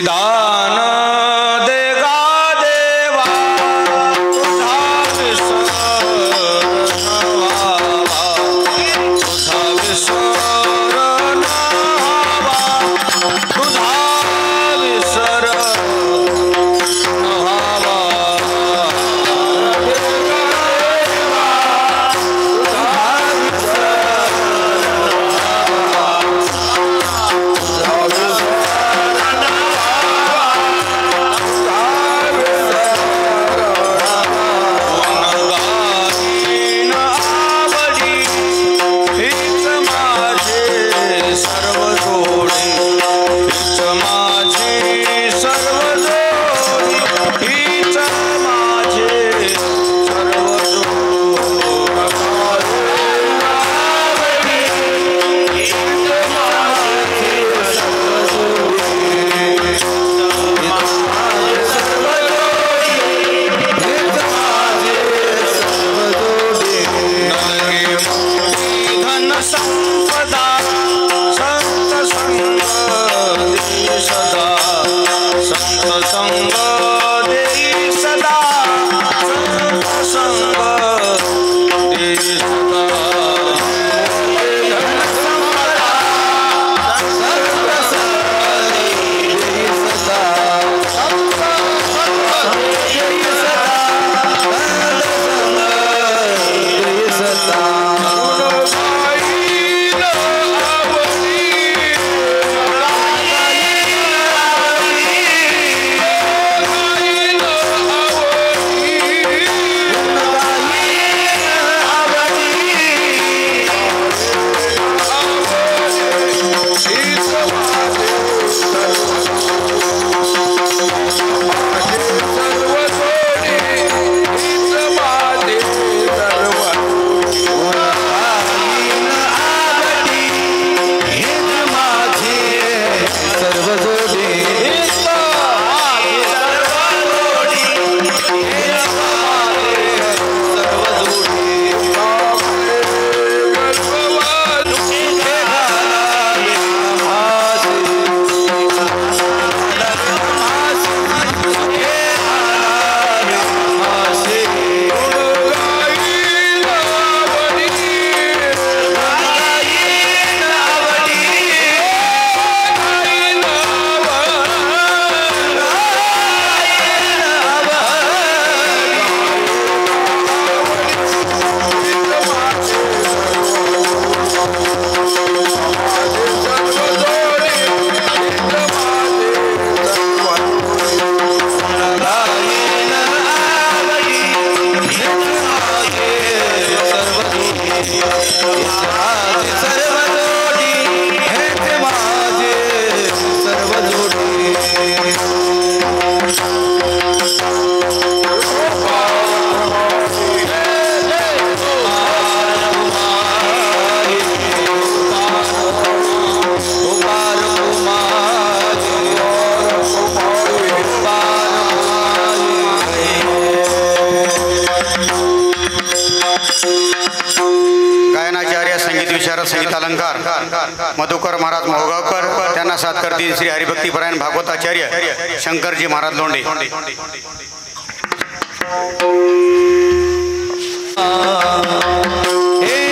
दान देगा देवा तुझा विसर नवावा तुझा विसर नवावा तुझा विसर नवावा संगीत अलंकार मधुकर महाराज मोहगावकर त्यांना साथ करतील श्री हरिभक्तीपरायण भागवताचार्य शंकरजी महाराज लोंढे। हे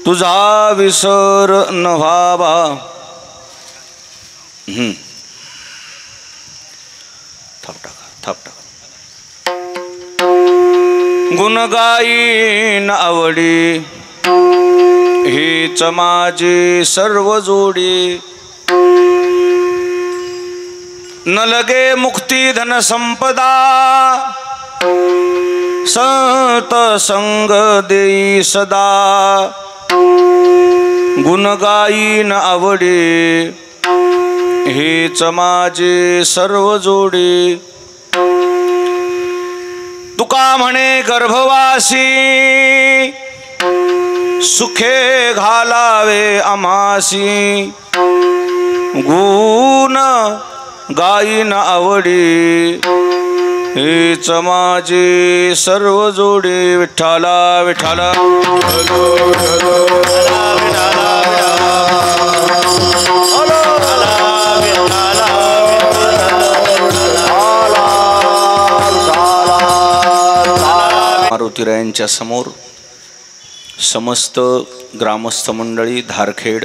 तुझा विसर न व्हावा। थाप टाका गुण गाईन आवडी हीच माझी सर्व जोडी। न लगे मुक्ती धन संपदा संत संग देई सदा। गुण गाईन आवडी हीच माझी सर्व जोडी। तुका म्हणे गर्भवासी सुखे घालावे आम्हासी। गुण गाईन आवडी हीच माझी सर्व जोडी। विठ्ठला विठ्ठला मारुतीरायांच्या समोर समस्त ग्रामस्थ मंडळी धारखेड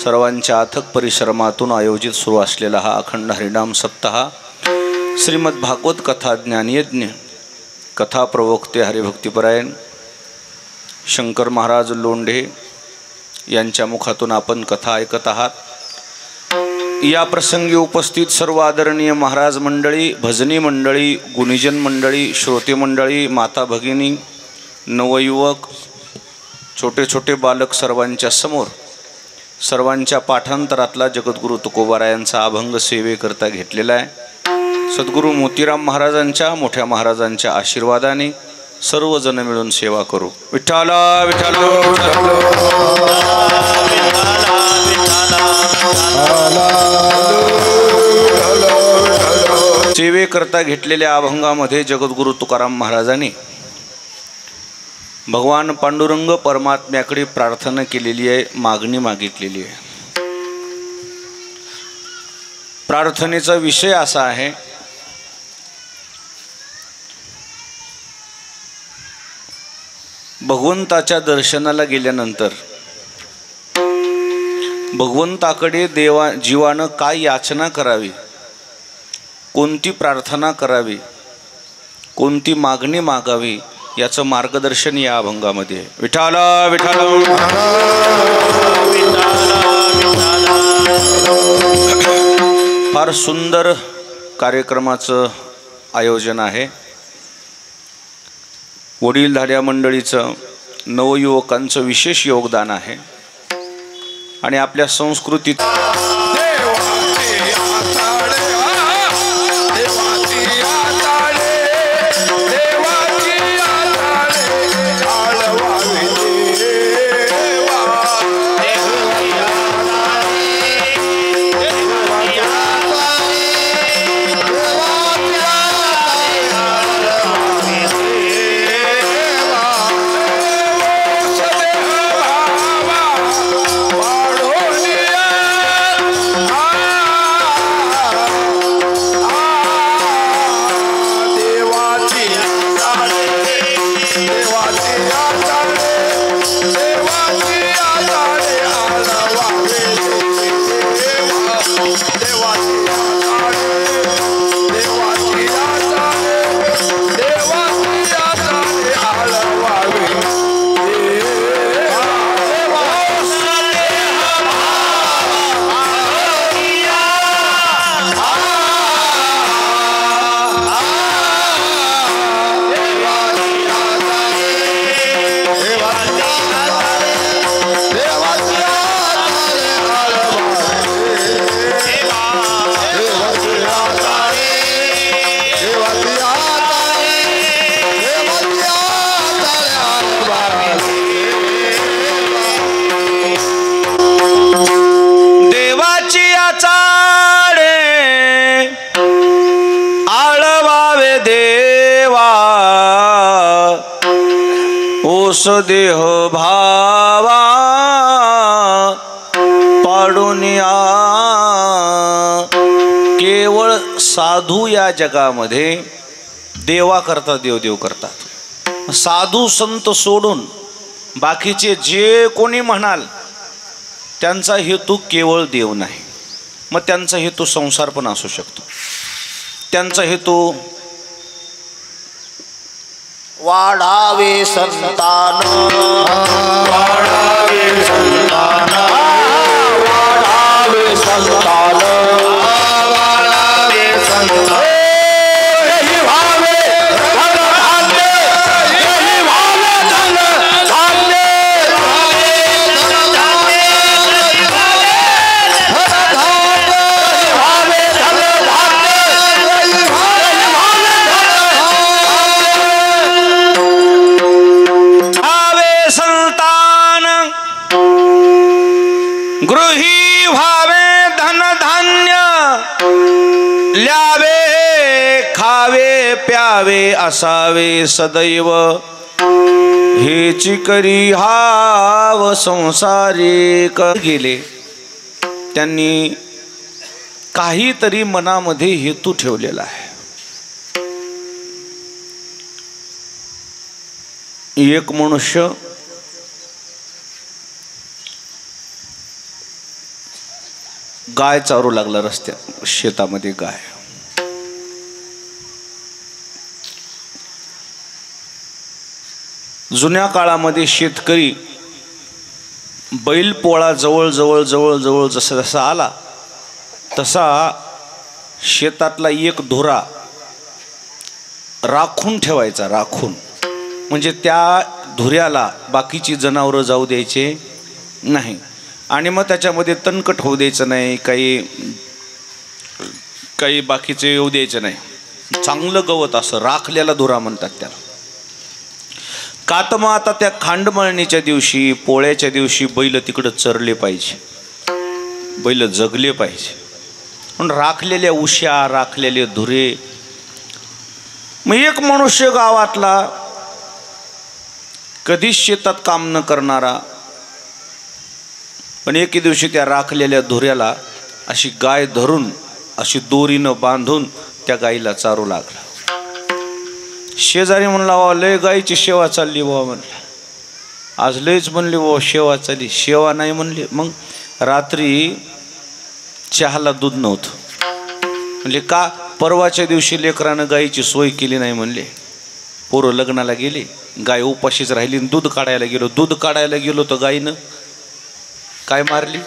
सर्वांच्या अथक परिश्रमातून आयोजित सुरू असलेला हा अखंड हरिनाम सप्ताह श्रीमद भागवत कथा ज्ञानयज्ञ कथा प्रवक्ते हरिभक्तिपरायण शंकर महाराज लोंढे यांच्या मुखातून आपण कथा ऐकत आहात। या प्रसंगी उपस्थित सर्व आदरणीय महाराज मंडळी, भजनी मंडळी, गुणीजन मंडळी, श्रोते मंडळी, माता भगिनी, नवयुवक, छोटे छोटे बालक सर्वांच्या समोर सर्वांच्या पाठांतरातला जगद्गुरु तुकोबारायांचा अभंग सेवेकरता घेतलेला आहे। सद्गुरू मोतीराम महाराजांच्या मोठ्या महाराजांच्या आशीर्वादाने सर्वजण मिळून सेवा करू। विठ्ठला विठ्ठला सेवेकरता घेतलेल्या अभंगामध्ये जगद्गुरु तुकाराम महाराजांनी भगवान पांडुरंग परमात्म्याकडे प्रार्थना केलेली आहे, मागणी मागितलेली आहे। प्रार्थनेचा विषय असा आहे, भगवंताच्या दर्शनाला गेल्यानंतर भगवंताकडे जीवानं काय याचना करावी, कोणती प्रार्थना करावी, कोणती मागणी मागावी याचं मार्गदर्शन या अभंगामध्ये आहे. विठ्ठल विठ्ठल. फार सुंदर कार्यक्रमाचं आयोजन आहे. वडीलधाऱ्या मंडळीचं, नवयुवकांचं विशेष योगदान आहे आणि आपल्या संस्कृतीत ओस देह भावा पाडून या. केवळ साधू या जगामध्ये देवा करता देव करतात. साधू संत सोडून बाकीचे जे कोणी म्हणाल त्यांचा हेतू केवळ देव नाही. मग त्यांचा हेतू संसार पण असू शकतो. त्यांचा हेतू वाढावे संतान, वाढावे संतान, वाढावे संतान, वाढावे संतान. यही भावे धन धान्य, यही भावे धन धान्य, गृही भावे धन धान्य, ल्यावे खावे प्यावे असावे सदैव. हेची करी हाव संसारी गेले. त्यांनी काहीतरी मनामध्ये हेतू ठेवलेला आहे. एक मनुष्य गाय चारू लागला रस्त्यात, शेतामध्ये गाय. जुन्या काळामध्ये शेतकरी बैल पोळा जवळ जवळ जवळ जवळ जसा जसा आला तसा शेतातला एक धुरा राखून ठेवायचा. राखून म्हणजे त्या धुऱ्याला बाकीची जनावरं जाऊ द्यायचे नाही आणि मग त्याच्यामध्ये तणकट होऊ द्यायचं नाही, काही बाकीचे येऊ द्यायचं नाही. चांगलं गवत असं राखलेला धुरा म्हणतात त्याला. का तर मग आता त्या खांडमळणीच्या दिवशी, पोळ्याच्या दिवशी बैल तिकडं चरले पाहिजे, बैल जगले पाहिजे म्हणून राखलेल्या उश्या, राखलेले धुरे. मग एक मनुष्य गावातला कधीच शेतात काम न करणारा, पण एके दिवशी त्या राखलेल्या धुऱ्याला अशी गाय धरून अशी दोरीनं बांधून त्या गाईला चारू लागला. शेजारी म्हणला वा लय गाईची सेवा चालली बाबा म्हणलं. आज लयच म्हणली बाबा सेवा चालली. सेवा नाही म्हणली. मग रात्री चहाला दूध नव्हतं म्हणले. का? परवाच्या दिवशी लेकरानं गाईची सोय केली नाही म्हणले. पोरं लग्नाला गेली, गाय उपाशीच राहिली. दूध काढायला गेलो तर गाईनं काय मारली?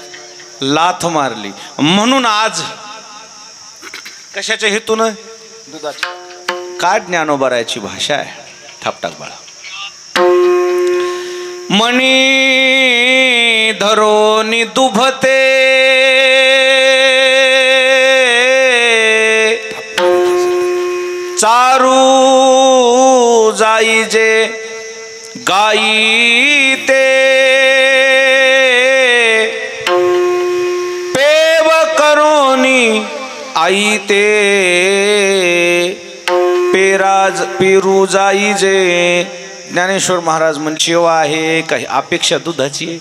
लाथ मारली. म्हणून आज कशाच्या हेतून? दुधाच्या. काय ज्ञानोबारायाची भाषा आहे. थापटाक बाळा. मणी धरोनी दुभते चारू जाई जे गाई ते पेव करोनी आई ते पेरू जाई जे. ज्ञानेश्वर महाराज म्हणजे सेवा आहे काही अपेक्षा दुधाची आहे.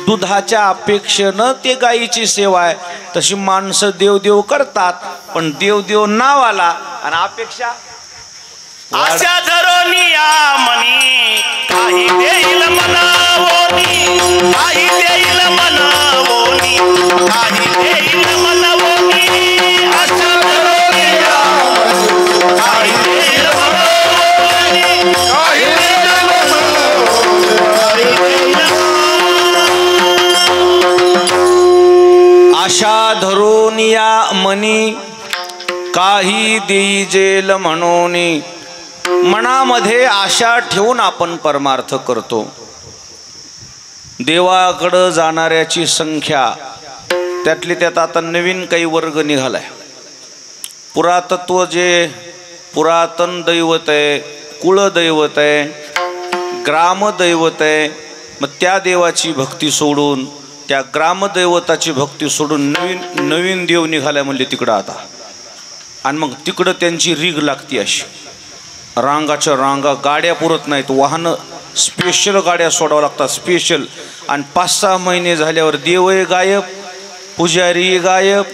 दुधाच्या अपेक्षेनं ते गायीची सेवा आहे. तशी माणसं देवदेव करतात पण देवदेव नावाला आणि अपेक्षा आशा धरोनिया मनी काही देईल मनावोनी काही देईल मनावोनी काही देईल मनावोनी आशा धरोनिया काही देईल मनावोनी काही देईल मनावोनी आशा धरोनिया मनी काही देईजेल म्हणोनी. मनामध्ये आशा ठेवून आपण परमार्थ करतो. देवाकडं जाणाऱ्याची संख्या त्यातली त्यात आता नवीन काही वर्ग निघालाय. पुरातत्व जे पुरातन दैवत आहे, कुळदैवत आहे, ग्रामदैवत आहे. मग त्या देवाची भक्ती सोडून त्या ग्रामदैवताची भक्ती सोडून नवीन देव निघालाय म्हणले तिकडं आता. आणि मग तिकडं त्यांची रीग लागती अशी. रांगाच्या रांगा, गाड्या पुरत नाहीत. वाहनं स्पेशल गाड्या सोडावं लागतात स्पेशल. आणि 5-6 महिने झाल्यावर देवही गायब, पुजारी गायब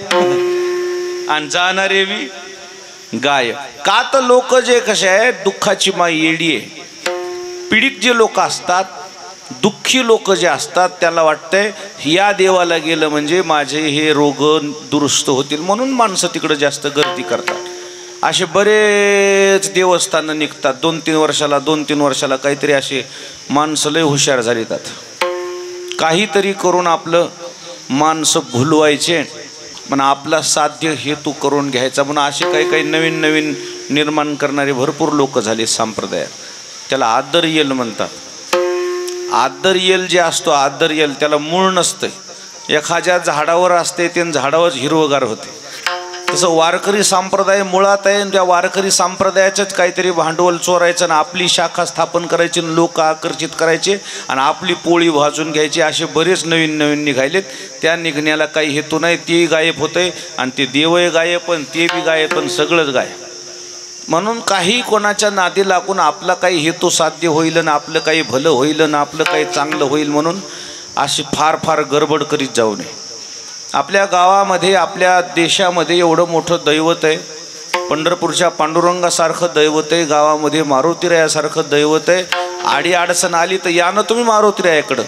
आणि जाणारे बी गायब. का तर लोक जे कसे आहे दुःखाची माई येडी आहे. पीडित जे लोक असतात, दुःखी लोक जे असतात त्याला वाटतंय या देवाला गेलं म्हणजे माझे हे रोग दुरुस्त होतील म्हणून माणसं तिकडं जास्त गर्दी करतात. असे बरेच देवस्थानं निघतात. 2-3 वर्षाला काहीतरी असे माणसं लय हुशार झालेतात. काहीतरी करून आपलं माणसं भुलवायचे पण आपला साध्य हेतू करून घ्यायचा म्हणून असे काही नवीन निर्माण करणारे भरपूर लोक झाले संप्रदायात. त्याला आदरयेल म्हणतात. आदरयेल जे असतो आदरयेल त्याला मूळ नसतं. एखाद्या झाडावर असते ते झाडावर हिरवगार होते. तसं वारकरी संप्रदाय मुळात आहे. त्या वारकरी संप्रदायाचंच काहीतरी भांडवल चोरायचं आणि आपली शाखा स्थापन करायची, लोक आकर्षित करायचे आणि आपली पोळी भाजून घ्यायची. असे बरेच नवीन निघालेत. त्या निघण्याला काही हेतू नाही. तेही गायब होते आणि ते देवही गायब पण ते बी गायब पण सगळंच गायब. म्हणून काही कोणाच्या नादी लागून आपला काही हेतू साध्य होईल आणि आपलं काही भलं होईल आणि आपलं काही चांगलं होईल म्हणून अशी फार गडबड करीत जाऊ नये. आपल्या गावामध्ये आपल्या देशामध्ये एवढं मोठं दैवत आहे. पंढरपूरच्या पांडुरंगासारखं दैवत आहे. गावामध्ये मारुतीरायासारखं दैवत आहे. आडी अडचण आली तर या ना तुम्ही मारुतीरायाकडं.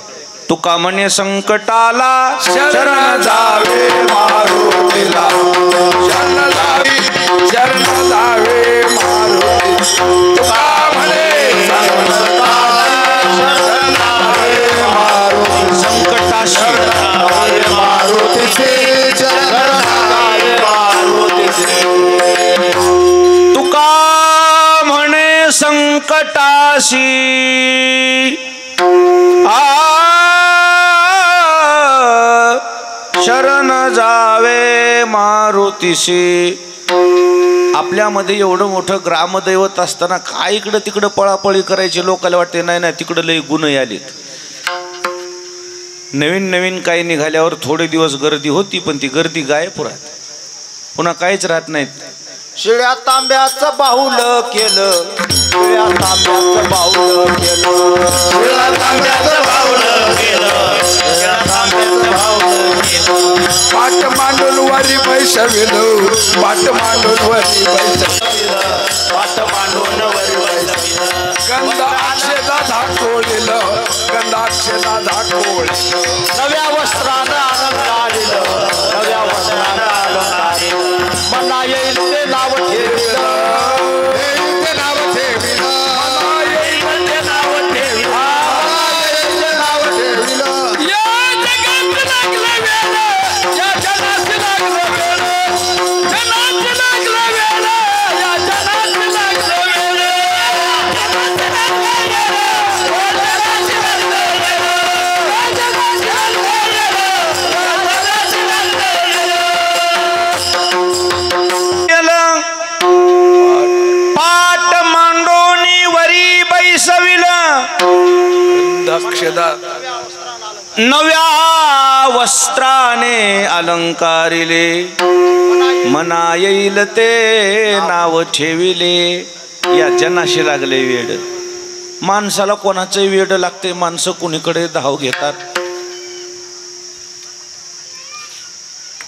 तुका म्हणे संकटाला शरण जावे मारुतीला शरण जावे मारुती. तुका म्हणे संकटाला शरण जावे मारुती. संकटाशी मारुतीचे शरण जावे मारुतीचे. तुका म्हणे संकटाशी शरण जावे मारुतीशी. आपल्यामध्ये एवढं मोठं ग्रामदैवत असताना काय इकडं तिकडं पळापळी करायची. लोकांना वाटते नाही तिकडं लई गुण आलेत. नवीन काही निघाल्यावर थोडे दिवस गर्दी होती पण ती गर्दी गायब राहत. पुन्हा काहीच राहत नाहीत. शिळ्या तांब्याचं बाहुल केलं शिळ्या तांब्याचं बाहुल केलं शिळ्या तांब्याचं बाहुल केलं शिळ्या तांब्याचं बाहुल केलं. पाट मांडून वारी पैसे बैसविलो पाट मांडून वरी बैसविलो पाट मांडून वरी बैसविलं गंधाक्षेला धाकोळिलं गंधाक्षेला धाकोळिलं नव्या वस्त्रानं अलंकारिलं नव्या वस्त्रानं अलंकारिलं मना येईल ते नाव ठेविलं ते नाव ठेविलं मना येईल ते नाव ठेविलं ते नाव ठेविलं या जगात लागलं वेळ या जगात लागलं वेळ जगात लागलं वेळ या जगात लागलं वेळ जगात लागलं पाट मांडोनी वरी बैसविलं दक्षदा नव्या वस्त्राने अलंकारिले मना येईल ते नाव ठेविले या जनाशी लागले वेड माणसाला कोणाचे वेड लागते माणसं कुणीकडे धाव घेतात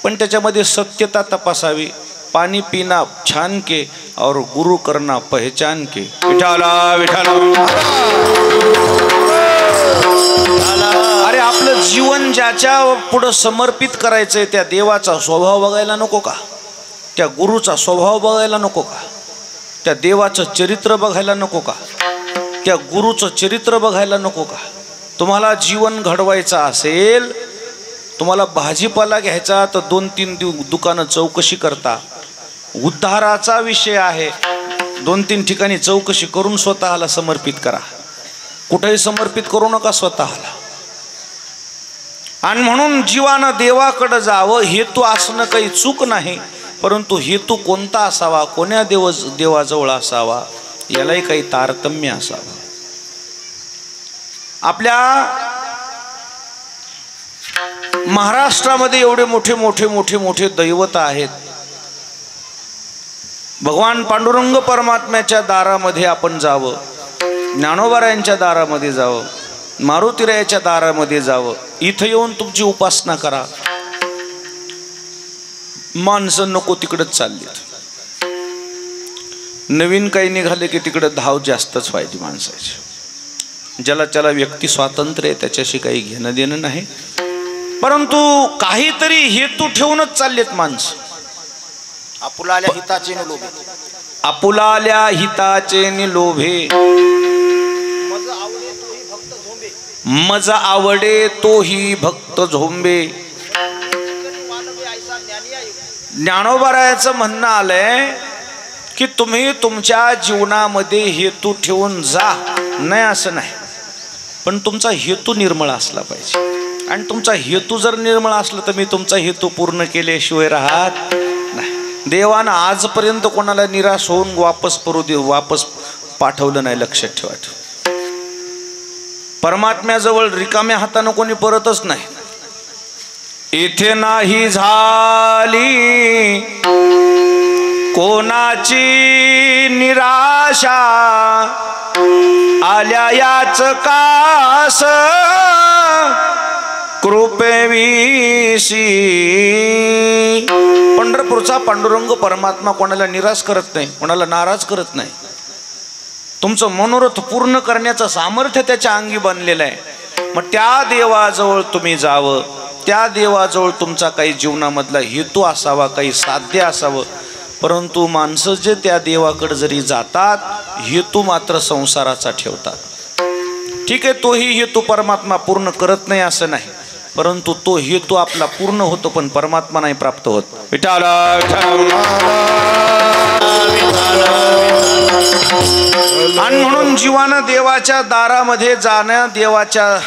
पण त्याच्यामध्ये सत्यता तपासावी पानी पीना छान के और गुरु करना पहचान के विठाला विठाला अरे आपलं जीवन ज्याच्या पुढं समर्पित करायचंय त्या देवाचा स्वभाव बघायला नको का त्या गुरुचा स्वभाव बघायला नको का त्या देवाचं चरित्र बघायला नको का त्या गुरुचं चरित्र बघायला नको का तुम्हाला जीवन घडवायचं असेल तुम्हाला भाजीपाला घ्यायचा तर 2-3 दुकानं चौकशी करता उद्धाराचा विषय आहे 2-3 ठिकाणी चौकशी करून स्वतःला समर्पित करा कुठेही समर्पित करू नका स्वतःला आणि म्हणून जीवानं देवाकडे जावं हेतू असणं काही चूक नाही परंतु हेतू कोणता असावा कोण्या देवाजवळ असावा यालाही काही तारतम्य असावं आपल्या महाराष्ट्रामध्ये एवढे मोठे मोठे मोठे मोठे दैवत आहेत भगवान पांडुरंग परमात्म्याच्या दारामध्ये आपण जावं ज्ञानोबारायांच्या दारामध्ये जावं मारुतीरायाच्या दारामध्ये जावं इथं येऊन तुमची उपासना करा माणसं नको तिकडंच चाललीत नवीन काही निघाले की तिकडे धाव जास्तच पाहिजे माणसाची ज्याला त्याला व्यक्ती स्वातंत्र्य आहे त्याच्याशी काही घेणं देणं नाही परंतु काहीतरी हेतू ठेवूनच चाललेत माणसं आपुलाल्या हिताचे न लोभे आपुलाल्या हिताचे नि लोभे मज आवडे तोही भक्त झोंबे ज्ञानोबारायाचं म्हणणं आलंय की तुम्ही तुमच्या जीवनामध्ये हेतू ठेवून जा नाही असं नाही पण तुमचा हेतू निर्मळ असला पाहिजे आणि तुमचा हेतू जर निर्मळ असला तर मी तुमचा हेतू पूर्ण केल्याशिवाय राहत नाही देवानं आजपर्यंत कोणाला निराश होऊन वापस पाठवलं नाही लक्षात ठेवा परमात्म्याजवळ रिकाम्या हातानं कोणी परतच नाही इथे नाही झाली कोणाची निराशा आल्या याच कास कृपेविशी पंढरपूरचा पांडुरंग परमात्मा कोणाला निराश करत नाही कोणाला नाराज करत नाही तुमचं मनोरथ पूर्ण करण्याचं सामर्थ्य त्याच्या अंगी बनलेलं आहे मग त्या देवाजवळ तुम्ही जावं त्या देवाजवळ तुमचा काही जीवनामधला हेतू असावा काही साध्य असावं परंतु माणसं जे त्या देवाकडे जरी जातात हेतू मात्र संसाराचा ठेवतात ठीक आहे तोही हेतू परमात्मा पूर्ण करत नाही असं नाही परंतु तो हेतू आपला पूर्ण होतो पण परमात्मा नाही प्राप्त होत विठाल आणि म्हणून जीवानं देवाच्या दारामध्ये जाणं देवाच्या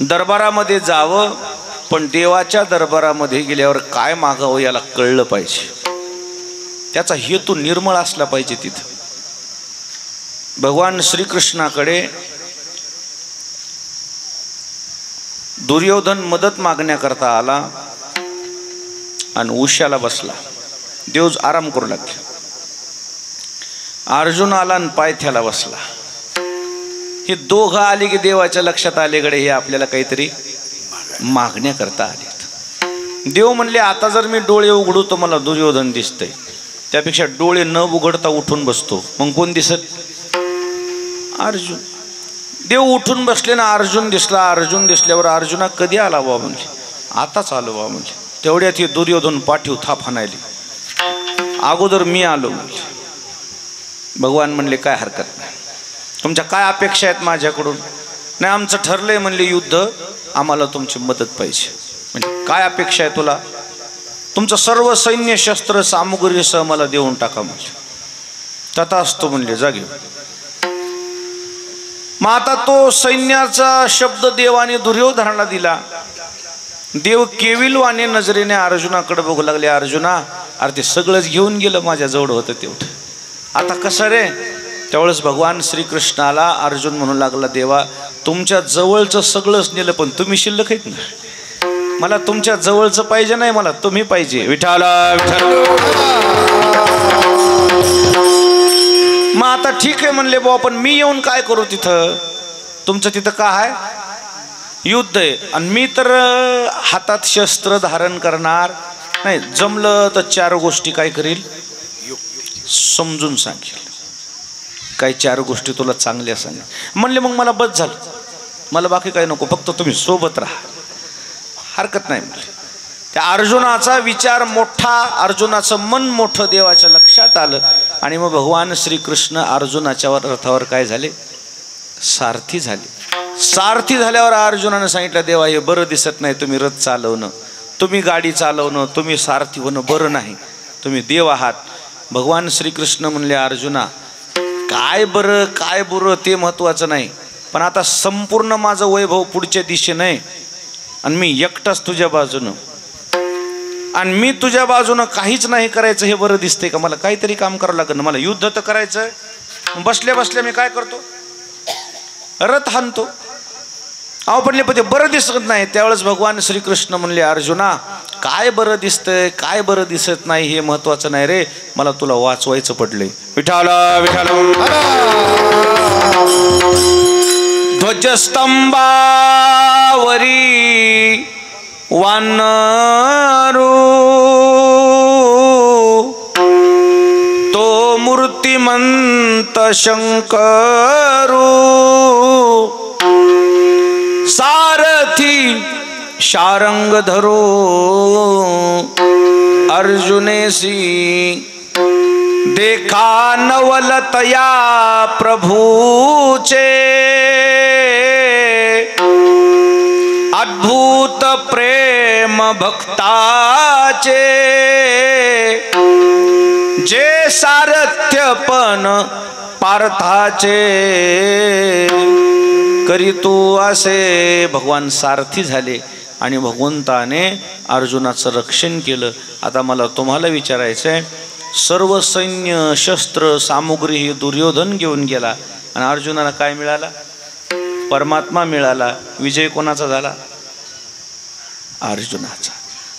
दरबारामध्ये जावं पण देवाच्या दरबारामध्ये गेल्यावर काय मागावं याला कळलं पाहिजे त्याचा हेतू निर्मळ असला पाहिजे तिथं भगवान श्रीकृष्णाकडे दुर्योधन मदत मागण्याकरता आला आणि उश्याला बसला देव आराम करू लागले अर्जुन आला आणि पायथ्याला बसला हे दोघं आले की देवाच्या लक्षात आले गडे हे आपल्याला काहीतरी मागण्याकरता आलेत देव म्हणले आता जर मी डोळे उघडू तर मला दुर्योधन दिसतंय, त्यापेक्षा डोळे न उघडता उठून बसतो, मग कोण दिसत? अर्जुन. देव उठून बसले ना, अर्जुन दिसला. अर्जुन दिसल्यावर अर्जुना कधी आला बा म्हणले, आताच आलो बा म्हणले. तेवढ्यात हे दुर्योधन पाठीव थाप हाणायली, अगोदर मी आलो म्हणले. भगवान म्हणले काय हरकत नाही, तुमच्या काय अपेक्षा आहेत माझ्याकडून? नाही आमचं ठरलंय म्हणले युद्ध, आम्हाला तुमची मदत पाहिजे. म्हणजे काय अपेक्षा आहे तुला? तुमचं सर्व सैन्य शस्त्र सामुग्रीसह मला देऊन टाका म्हणजे. तथास्तु म्हणले, जा घेऊ. मग आता तो सैन्याचा शब्द देवाने दुर्योधनाला दिला. देव केविलवाने नजरेने अर्जुनाकडे बघू लागले. अर्जुना, अरे ते सगळंच घेऊन गेलं, माझ्या जवळ होतं तेवढं, आता कसं रे? त्यावेळेस भगवान श्रीकृष्णाला अर्जुन म्हणू लागला, देवा तुमच्या जवळचं सगळंच नेलं, पण तुम्ही शिल्लक आहेत ना, मला तुमच्या जवळचं पाहिजे नाही, मला तुम्ही पाहिजे. विठाला विठाल. मग आता ठीक आहे म्हणले बुवा, पण मी येऊन काय करू तिथं? तुमचं तिथं काय आहे? युद्ध आहे, आणि मी तर हातात शस्त्र धारण करणार नाही. जमलं तर 4 गोष्टी काय करील समजून सांगेल. काही 4 गोष्टी तुला चांगल्या सांगेल म्हणले. मग मला बस झालं, मला बाकी काही नको, फक्त तुम्ही सोबत राहा. हरकत नाही म्हणले. त्या अर्जुनाचा विचार मोठा, अर्जुनाचं मन मोठं देवाच्या लक्षात आलं. आणि मग भगवान श्रीकृष्ण अर्जुनाच्या रथावर काय झाले? सारथी झाले. सारथी झाल्यावर अर्जुनानं सांगितलं, देवा हे बरं दिसत नाही, तुम्ही रथ चालवणं, तुम्ही गाडी चालवणं, तुम्ही सारथी होणं बरं नाही, तुम्ही देव आहात. भगवान श्रीकृष्ण म्हणले, अर्जुना काय बरं काय बुरं ते महत्त्वाचं नाही, पण आता संपूर्ण माझं वैभव पुढच्या दिशेनं आहे, आणि मी एकटाच तुझ्या बाजूनं, आणि मी तुझ्या बाजूनं काहीच नाही करायचं हे बरं दिसतंय का? मला काहीतरी काम करावं लागेल, मला युद्ध तर करायचं. बसल्या बसल्या मी काय करतो? रथ हाणतो. अहो पडले पण ते बरं दिसत नाही. त्यावेळेस भगवान श्रीकृष्ण म्हणले, अर्जुना काय बरं दिसतंय काय बरं दिसत नाही हे महत्वाचं नाही रे, मला तुला वाचवायचं पडलंय. विठाला विठाला. ध्वजस्तंभावरी वानरू तो मूर्तिमंत शंकरू सारथी शारंग धरो अर्जुनेसी देखा नवलतया प्रभूचे अद्भुत प्रेम भक्ताचे जे सारथ्यपण पार्थाचे करी तू असे. भगवान सारथी झाले आणि भगवंताने अर्जुनाचं रक्षण केलं. आता मला तुम्हाला विचारायचं आहे, सर्व सैन्य शस्त्र सामुग्री ही दुर्योधन घेऊन गेला आणि अर्जुनाला काय मिळाला? परमात्मा मिळाला. विजय कोणाचा झाला? अर्जुनाचा.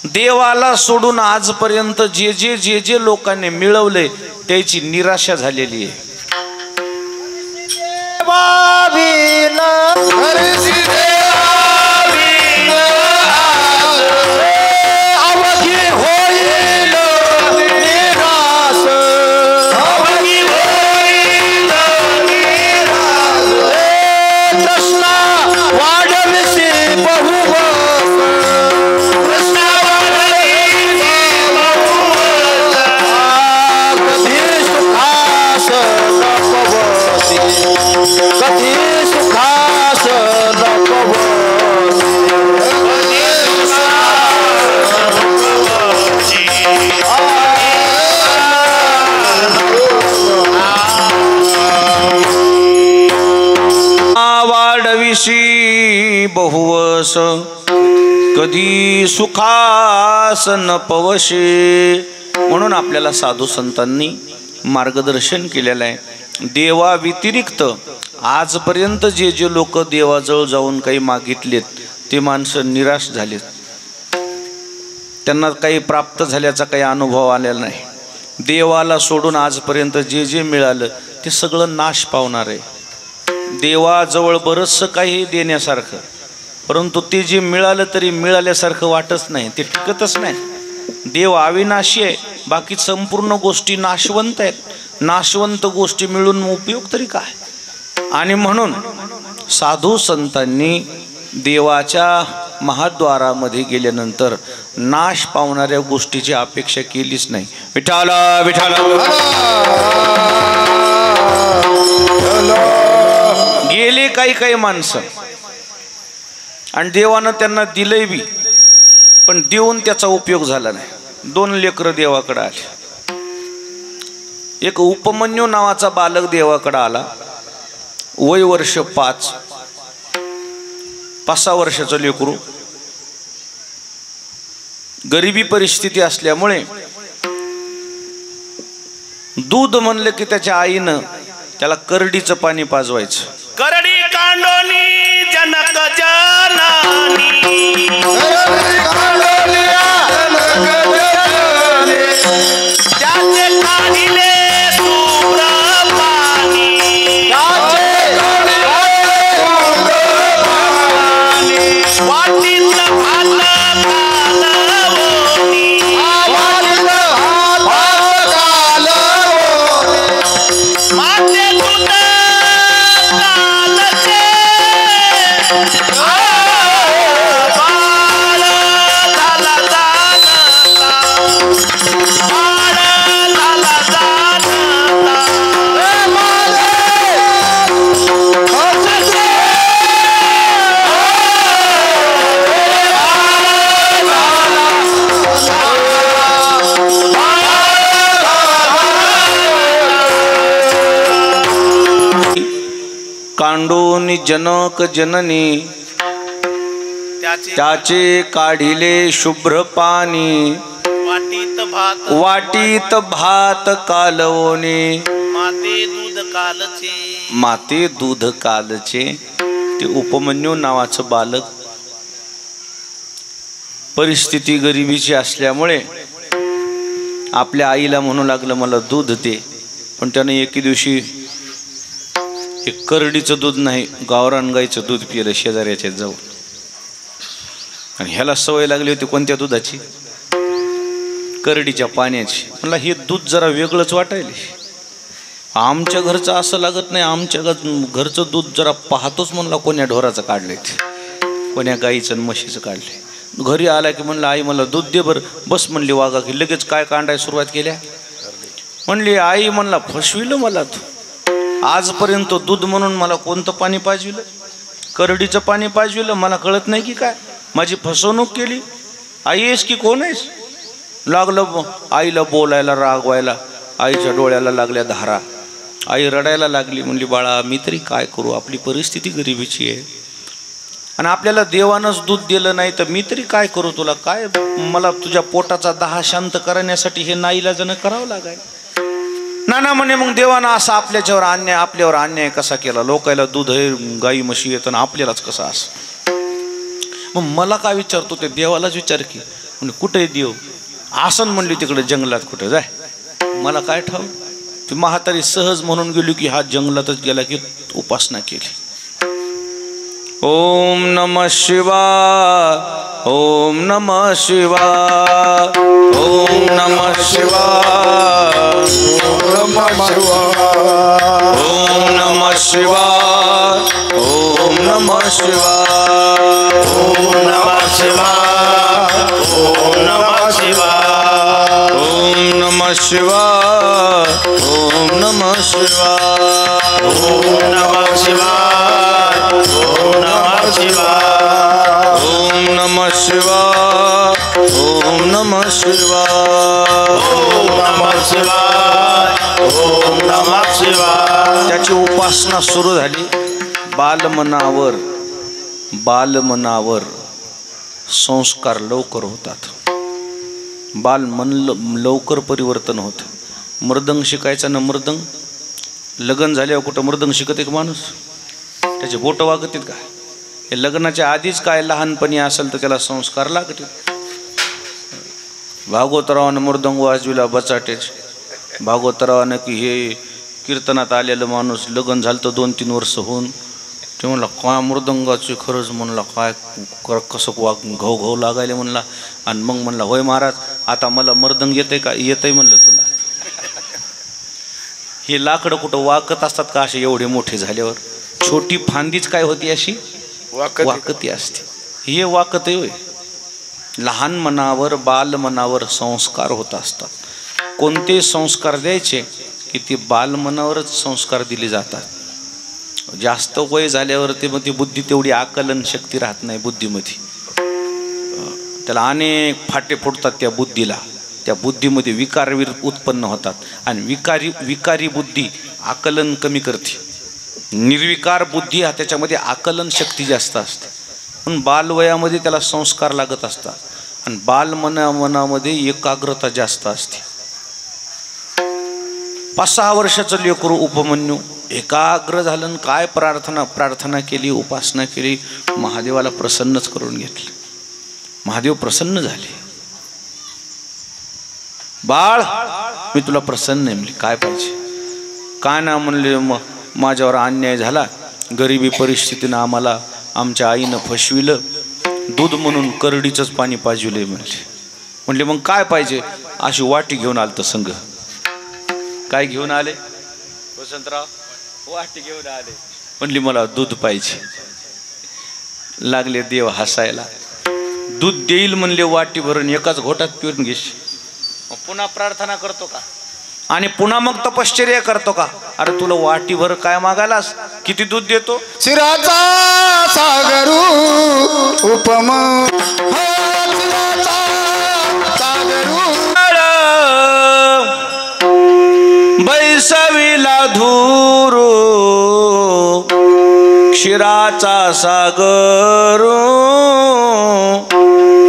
देवाला सोडून आजपर्यंत जे जे जे जे लोकांनी मिळवले त्याची निराशा झालेली आहे. बहुवस कधी सुखास न पवशे. म्हणून आपल्याला साधू संतांनी मार्गदर्शन केलेलं आहे. देवा व्यतिरिक्त आजपर्यंत जे जे लोक देवाजवळ जाऊन काही मागितलेत ते माणसं निराश झालेत. त्यांना काही प्राप्त झाल्याचा काही अनुभव आलेला नाही. देवाला सोडून आजपर्यंत जे जे मिळालं ते सगळं नाश पावणार आहे. देवाजवळ बरंचसं काही देण्यासारखं, परंतु ते जे मिळालं तरी मिळाल्यासारखं वाटच नाही, ते टिकतच नाही. देव अविनाशी आहे, बाकी संपूर्ण गोष्टी नाशवंत आहेत. नाशवंत गोष्टी मिळून उपयोग तरी काय. आणि म्हणून साधू संतांनी देवाच्या महाद्वारामध्ये गेल्यानंतर नाश पावणाऱ्या गोष्टीची अपेक्षा केलीच नाही. विठ्ठल विठ्ठल गेले काही माणसं आणि देवानं त्यांना दिलंय बी, पण देऊन त्याचा उपयोग झाला नाही. 2 लेकरं देवाकडे आले. एक उपमन्यू नावाचा बालक देवाकडे आला. वय वर्ष 5-6 वर्षाचं लेकरू. गरिबी परिस्थिती असल्यामुळे दूध म्हणलं की त्याच्या आईनं त्याला करडीचं पाणी पाजवायचं. करडी कांडोनी जनक जनानी, त्याचे काढिले शुभ्र पाणी, वाटीत भात घालवणी, माते दूध कालचे, बाळ झाला जानता, बाळ झाला जानता. कांडोनी जनक जननी, त्याचे काढिले शुभ्र पाणी, वाटीत भात कालवणे, माते दूध कालचे. ते उपमन्यू नावाचं बालक परिस्थिती गरिबीची असल्यामुळे आपल्या आईला म्हणू लागलं मला दूध दे. पण त्याने एके दिवशी एक करडीचं दूध नाही, गावरान गाईचं दूध पिलं शेजाऱ्याच्या जाऊन. आणि ह्याला सवय लागली होती कोणत्या दुधाची? करडीच्या पाण्याची. म्हणलं हे दूध जरा वेगळंच वाटायले. आमच्या घरचं असं लागत नाही, आमच्या घरचं दूध जरा पाहतोच म्हणला कोण्या ढोराचं काढलंय, कोण्या गाईचं म्हशीचं काढलंय. घरी आला की म्हणलं आई मला दूध दे बरं. बस म्हणली वागा की लगेच काय कांडाय सुरुवात केल्या. म्हणली आई म्हणला फसविलं मला तू. आजपर्यंत दूध म्हणून मला कोणतं पाणी पाजविलं? करडीचं पाणी पाजविलं. मला कळत नाही की काय माझी फसवणूक केली. आई आहेस की कोण आहेस? लागलं आईला बोलायला, रागवायला. आईच्या डोळ्याला लागल्या धारा. आई रडायला लागली. म्हणली बाळा मी तरी काय करू, आपली परिस्थिती गरिबीची आहे आणि आपल्याला देवानंच दूध दिलं नाही तर मी तरी काय करू. तुला काय, मला तुझ्या पोटाचा दाह शांत करण्यासाठी हे नाईलाजानं करावं लागाय. ना म्हणे मग देवानं असा आपल्यावर अन्याय कसा केला? लोकायला दूध आहे, गाई म्हशी येतं ना आपल्यालाच कसं असं? मग मला काय विचारतो? ते देवालाच विचार की. म्हणजे कुठे देव? आसन म्हणली तिकडे जंगलात. कुठे जाय मला काय ठाऊ. ती म्हातारी सहज म्हणून गेली की हा जंगलातच गेला की उपासना केली. ओम नमः शिवाय, ओम नमः शिवाय, ओम नमः शिवाय, ओम नमः शिवाय, ओम नमः शिवाय, ओम नमः शिवाय, ओम नमः शिवाय, ओम नमः शिवाय, ओम नमः शिवाय, ओम नमः शिवाय, ओम नमः शिवाय, ओम नमः शिवाय, ओम नमः शिवाय, ओम नमः शिवाय, ओम नमः शिवाय. त्याची उपासना सुरू झाली. बालमनावर संस्कार लवकर होतात. बालमन लवकर परिवर्तन होतं. मृदंग शिकायचा ना मृदंग. लग्न झाल्यावर कुठं मृदंग शिकत एक माणूस? त्याचे बोटं वागतात का? हे लग्नाच्या आधीच काय लहानपणी असेल तर त्याला संस्कार लागतील. भागवतरावानं मृदंग वाजविला बचाटेच. भागवतरावानं की हे कीर्तनात आलेलं माणूस लग्न झालं तर 2-3 वर्ष होऊन ते म्हणला काय मृदंगाची खरंच म्हणला काय कसं घव घव लागायले म्हणला. आणि मग म्हणला होय महाराज आता मला मृदंग येतंय का? येतंय म्हणलं तुला. हे लाकडं कुठं वाकत असतात का असे एवढे मोठे झाल्यावर? छोटी फांदीच काय होती अशी वाकती असते. हे वाकत होय. लहान मनावर बाल मनावर संस्कार होत असतात. कोणते संस्कार द्यायचे की ती बाल मनावरच संस्कार दिले जातात. जास्त वय झाल्यावर ते मग ती बुद्धी तेवढी आकलन शक्ती राहत नाही बुद्धीमध्ये. त्याला अनेक फाटे फुटतात त्या बुद्धीला. त्या बुद्धीमध्ये विकार उत्पन्न होतात आणि विकारी बुद्धी आकलन कमी करते. निर्विकार बुद्धी हा त्याच्यामध्ये आकलन शक्ती जास्त असते. पण बालवयामध्ये त्याला संस्कार लागत असतात आणि मनामध्ये एकाग्रता जास्त असते. 5-6 वर्षाचं लेकरू उपमन्यू एकाग्र झालं. काय प्रार्थना केली, उपासना केली, महादेवाला प्रसन्नच करून घेतलं. महादेव प्रसन्न झाले. बाळ मी तुला प्रसन्न आहे म्हणले. काय पाहिजे? काय ना म्हणले माझ्यावर अन्याय झाला, गरिबी परिस्थितीनं आम्हाला आमच्या आईनं फसविलं, दूध म्हणून करडीचंच पाणी पाजविले म्हणले. मग काय पाहिजे? अशी वाटी घेऊन आलं तर संघ. काय घेऊन आले वसंतराव? वाटी घेऊन आले. म्हणली मला दूध पाहिजे. लागले देव हसायला. दूध देईल म्हणले वाटी भरून, एकाच घोटात पिऊन घेशील. पुन्हा प्रार्थना करतो का? आणि पुन्हा मग तपश्चर्या करतो का? अरे तुला वाटीभर काय मागायलास? किती दूध देतो? शिराचा सागरू उपम सागरू बैसविला धूरू क्षीराचा सागर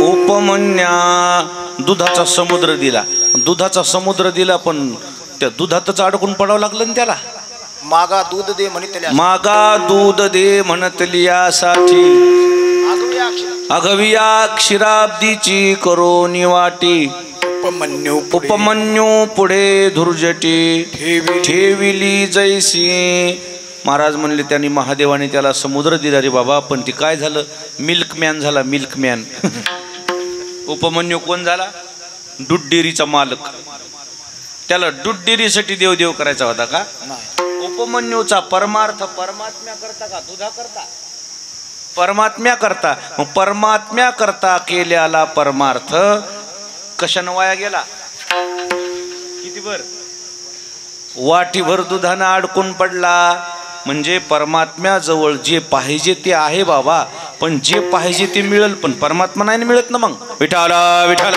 उपमन्या. दुधाचा समुद्र दिला. दुधाचा समुद्र दिला पण त्या दुधातच अडकून पडावं लागलं ना त्याला. मागा दूध दे म्हणतल्या, मागा दूध दे म्हणतल्यासाठी अगविया क्षीराब्दीची करोनी वाटी. उपमन्यू पुढे धुर्जटी ठेविली जैसी. महाराज म्हणले त्यांनी महादेवाने त्याला समुद्र दिला रे बाबा, पण ती काय झालं? मिल्कमॅन झाला. मिल्कमॅन. उपमन्यू कोण झाला? दूध डेअरीचा मालक. त्याला दूध डेअरीसाठी देव करायचा होता का? उपमन्यूचा परमार्थ परमात्म्या करता का दुधा करता? परमात्म्या करता. मग परमात्म्या करता केल्याला परमार्थ कशानं वाया गेला? किती भर? वाटीभर दुधानं अडकून पडला. म्हणजे परमात्म्याजवळ जे पाहिजे ते आहे बाबा, पण जे पाहिजे ते मिळेल, पण परमात्मा नाही मिळत ना. मग विठाला विठाला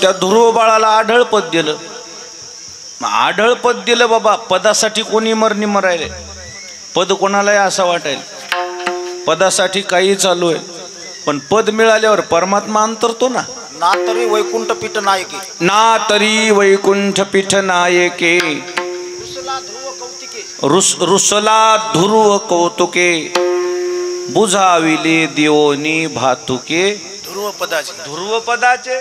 त्या ध्रुव बाळाला आढळ पद दिलं. आढळ पद दिलं बाबा. पदासाठी कोणी मरायले. पद कोणालाही असं वाटेल पदासाठी काही चालू आहे, पण पद मिळाल्यावर परमात्मा अंतरतो ना. ना तरी वैकुंठ पीठ नायके, ना तरी वैकुंठ पीठ नायके, रुसला ध्रुव कौतुके, बुझाविले देवोनी भातुके. ध्रुव पदाचे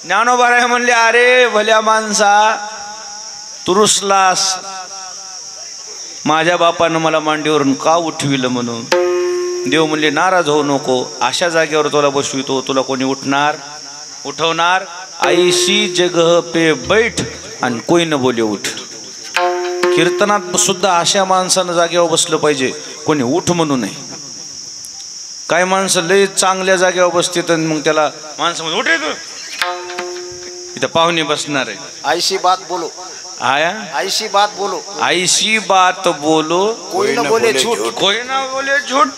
ज्ञानोबा म्हणले अरे भल्या माणसा तू रुसलास, माझ्या बापानं मला मांडीवरून का उठविलं म्हणून. देव म्हणले नाराज होऊ नको, अशा जागेवर तुला बसवितो, तुला कोणी उठवणार. ऐशी जगह पे बैठ आणि कोई न बोले उठ. कीर्तनात सुद्धा अशा माणसानं जागेवर बसलं पाहिजे, कोणी उठ म्हणू नये. काही माणसं लय चांगल्या जागेवर बसतात आणि मग त्याला माणसं उठ रे तू, इथं पाहुणे बसणार आहे. ऐशी बात बोलो, आया ऐशी बात बोलो, ऐशी बात बोलो, कोई न बोले झूठ, कोई न बोले झूठ.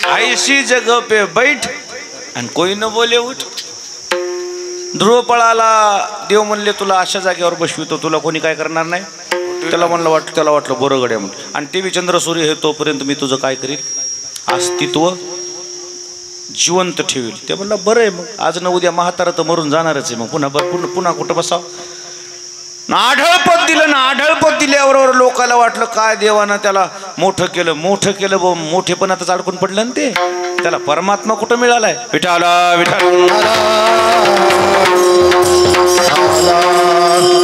ऐशी जगह पे बैठ आणि कोई न बोले उठ. ध्रुवपळाला देव म्हणले तुला अशा जागेवर बसवितो, तुला कोणी काय करणार नाही. त्याला वाटलं बरं गड्या म्हणून. आणि ते चंद्र सूर्य हे तोपर्यंत मी तुझं काय करील, अस्तित्व जिवंत ठेवील. ते म्हणलं बरं आहे, मग आज न उद्या म्हातारा तर मरून जाणारच आहे, मग पुन्हा कुठं बसावं. आढळपद दिलं ना, आढळपद दिल्याबरोबर लोकांना वाटलं काय देवानं त्याला मोठं केलं मोठेपणातच अडकून पडलं ना ते, त्याला परमात्मा कुठं मिळालाय? विठ्ठल विठ्ठल.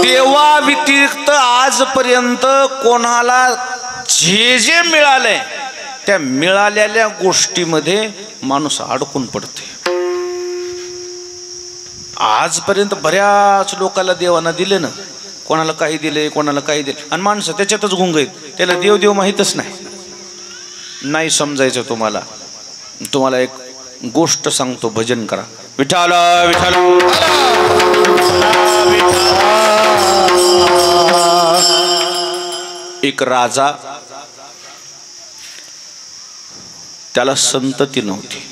देवा व्यतिरिक्त आजपर्यंत कोणाला जे जे मिळालंय त्या मिळालेल्या गोष्टीमध्ये माणूस अडकून पडते. आजपर्यंत बऱ्याच लोकांना देवानं दिले ना, कोणाला काही दिले कोणाला काही दिले, आणि माणसं त्याच्यातच गुंग आहेत, त्याला देव माहीतच नाही समजायचं. तुम्हाला एक गोष्ट सांगतो, भजन करा. विठ्ठल विठ्ठल. एक राजा, त्याला संतती नव्हती.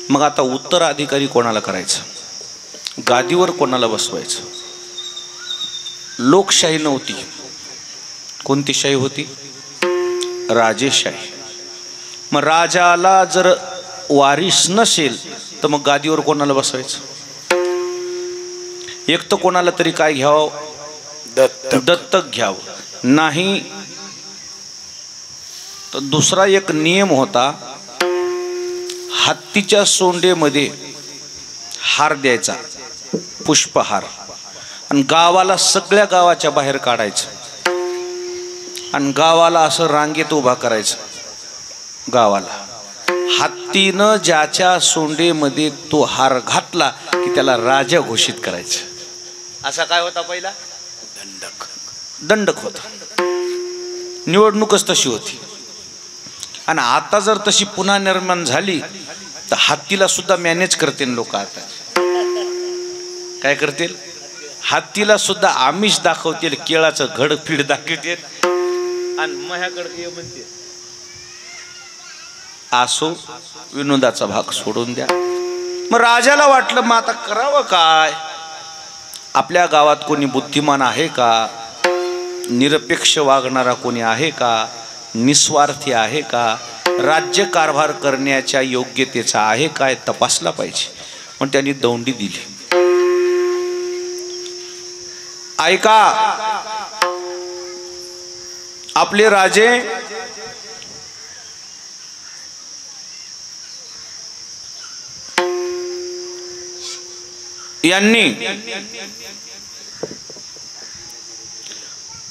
मग आता उत्तराधिकारी कोणाला करायचं, गादीवर कोणाला बसवायचं? लोकशाही नव्हती. कोणती शाही होती? राजेशाही. मग राजाला जर वारिस नसेल तर मग गादीवर कोणाला बसवायचं? एक तर कोणाला तरी काय घ्यावं, दत्तक घ्यावं. नाही तर दुसरा एक नियम होता, हत्तीच्या सोंडेमध्ये हार द्यायचा, पुष्पहार, आणि गावाला सगळ्या गावाच्या बाहेर काढायचं आणि गावाला असं रांगेत उभा करायचं. गावाला हत्तीनं ज्याच्या सोंडेमध्ये तो हार घातला की त्याला राजा घोषित करायचं. असा काय होता पहिला? दंडक होता. निवडणूकच तशी होती. आणि आता जर तशी पुन्हा निर्माण झाली तर हत्तीला सुद्धा मॅनेज करतील लोक. आता काय करतील? हत्तीला सुद्धा आमिष दाखवतील, केळाचं घड फिड दाखवतील आणि माझ्याकडे म्हणते. असो, विनोदाचा भाग सोडून द्या. मग राजाला वाटलं मग आता करावं काय? आपल्या गावात कोणी बुद्धिमान आहे का? निरपेक्ष वागणारा कोणी आहे का? निस्वार्थी आहे का? राज्य कारभार करण्याच्या योग्यतेचा आहे काय? तपासला पाहिजे. पण त्यांनी दौंडी दिली. ऐका, आपले राजे यांनी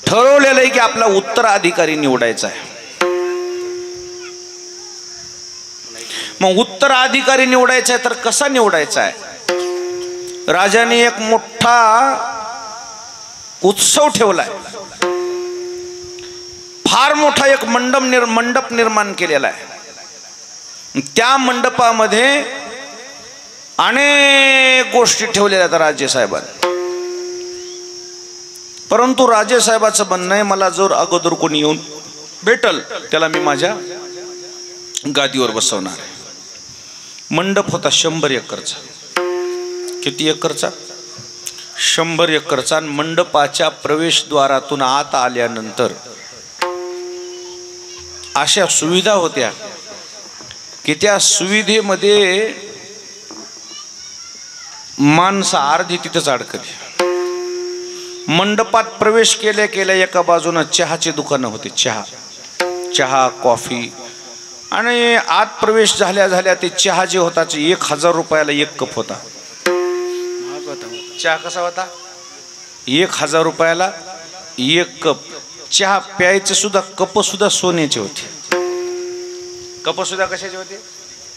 ठरवलेलं आहे की आपला उत्तराधिकारी निवडायचा आहे. मग उत्तराधिकारी निवडायचा आहे तर कसा निवडायचा आहे? राजाने एक मोठा उत्सव ठेवलाय. फार मोठा एक मंडप निर्माण केलेला आहे. त्या मंडपामध्ये अनेक गोष्टी ठेवलेल्या आहेत राजेसाहेबांनी. परंतु राजेसाहेबाचं म्हणणं आहे, मला जर अगोदर कोणी येऊन भेटल त्याला मी माझ्या गादीवर बसवणार आहे. मंडप होता 100 एकरचा. किती एकरचा? 100 एकरचा. आणि मंडपाच्या प्रवेशद्वारातून आत आल्यानंतर अशा सुविधा होत्या की त्या सुविधेमध्ये माणसं अर्धी तिथंच अडकली. मंडपात प्रवेश केल्या केल्या एका बाजूनं चहाची दुकानं होती, चहा कॉफी. आणि आत प्रवेश झाल्या ते चहा जे होता 1000 रुपयाला 1 कप होता. चहा कसा होता? 1000 रुपयाला 1 कप चहा. प्यायचे सुद्धा कप सुद्धा सोन्याचे होते. कप सुद्धा कशाचे होते?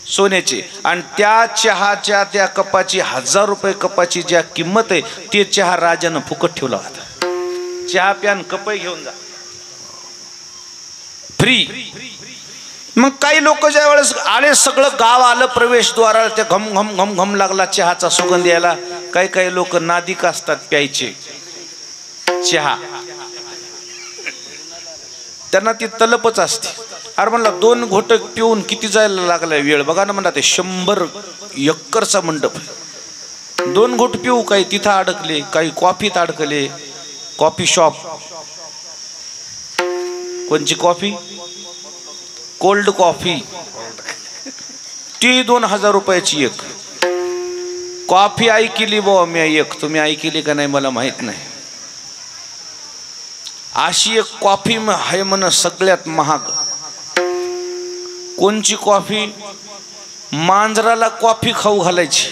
सोन्याचे. आणि त्या चहाच्या त्या कपाची 1000 रुपये कपाची ज्या किंमत आहे ते चहा राजानं फुकट ठेवला होता. चहा प्यान कपही घेऊन जा, फ्री. मग काही लोक ज्या वेळेस आले, सगळं गाव आलं प्रवेशद्वाराला, ते घम घम घम घम लागला चहाचा सुगंध यायला. काही लोक नादिक असतात प्यायचे चहा, त्यांना ती तलपच असते. अरे म्हणला 2 घोटक पिऊन किती जायला लागला वेळ बघा ना. म्हणला ते 100 एकरचा मंडप, 2 घोट पिऊ. काही तिथं अडकले, काही कॉफीत अडकले. Coffee shop. कोणची कॉफी? Cold coffee. ती 2000 रुपयाची एक. कॉफी ऐकली बुवा मी एक, तुम्ही ऐकली का नाही मला माहित नाही. अशी एक कॉफी आहे म्हण सगळ्यात महाग. कोणची कॉफी? मांजराला कॉफी खाऊ घालायची.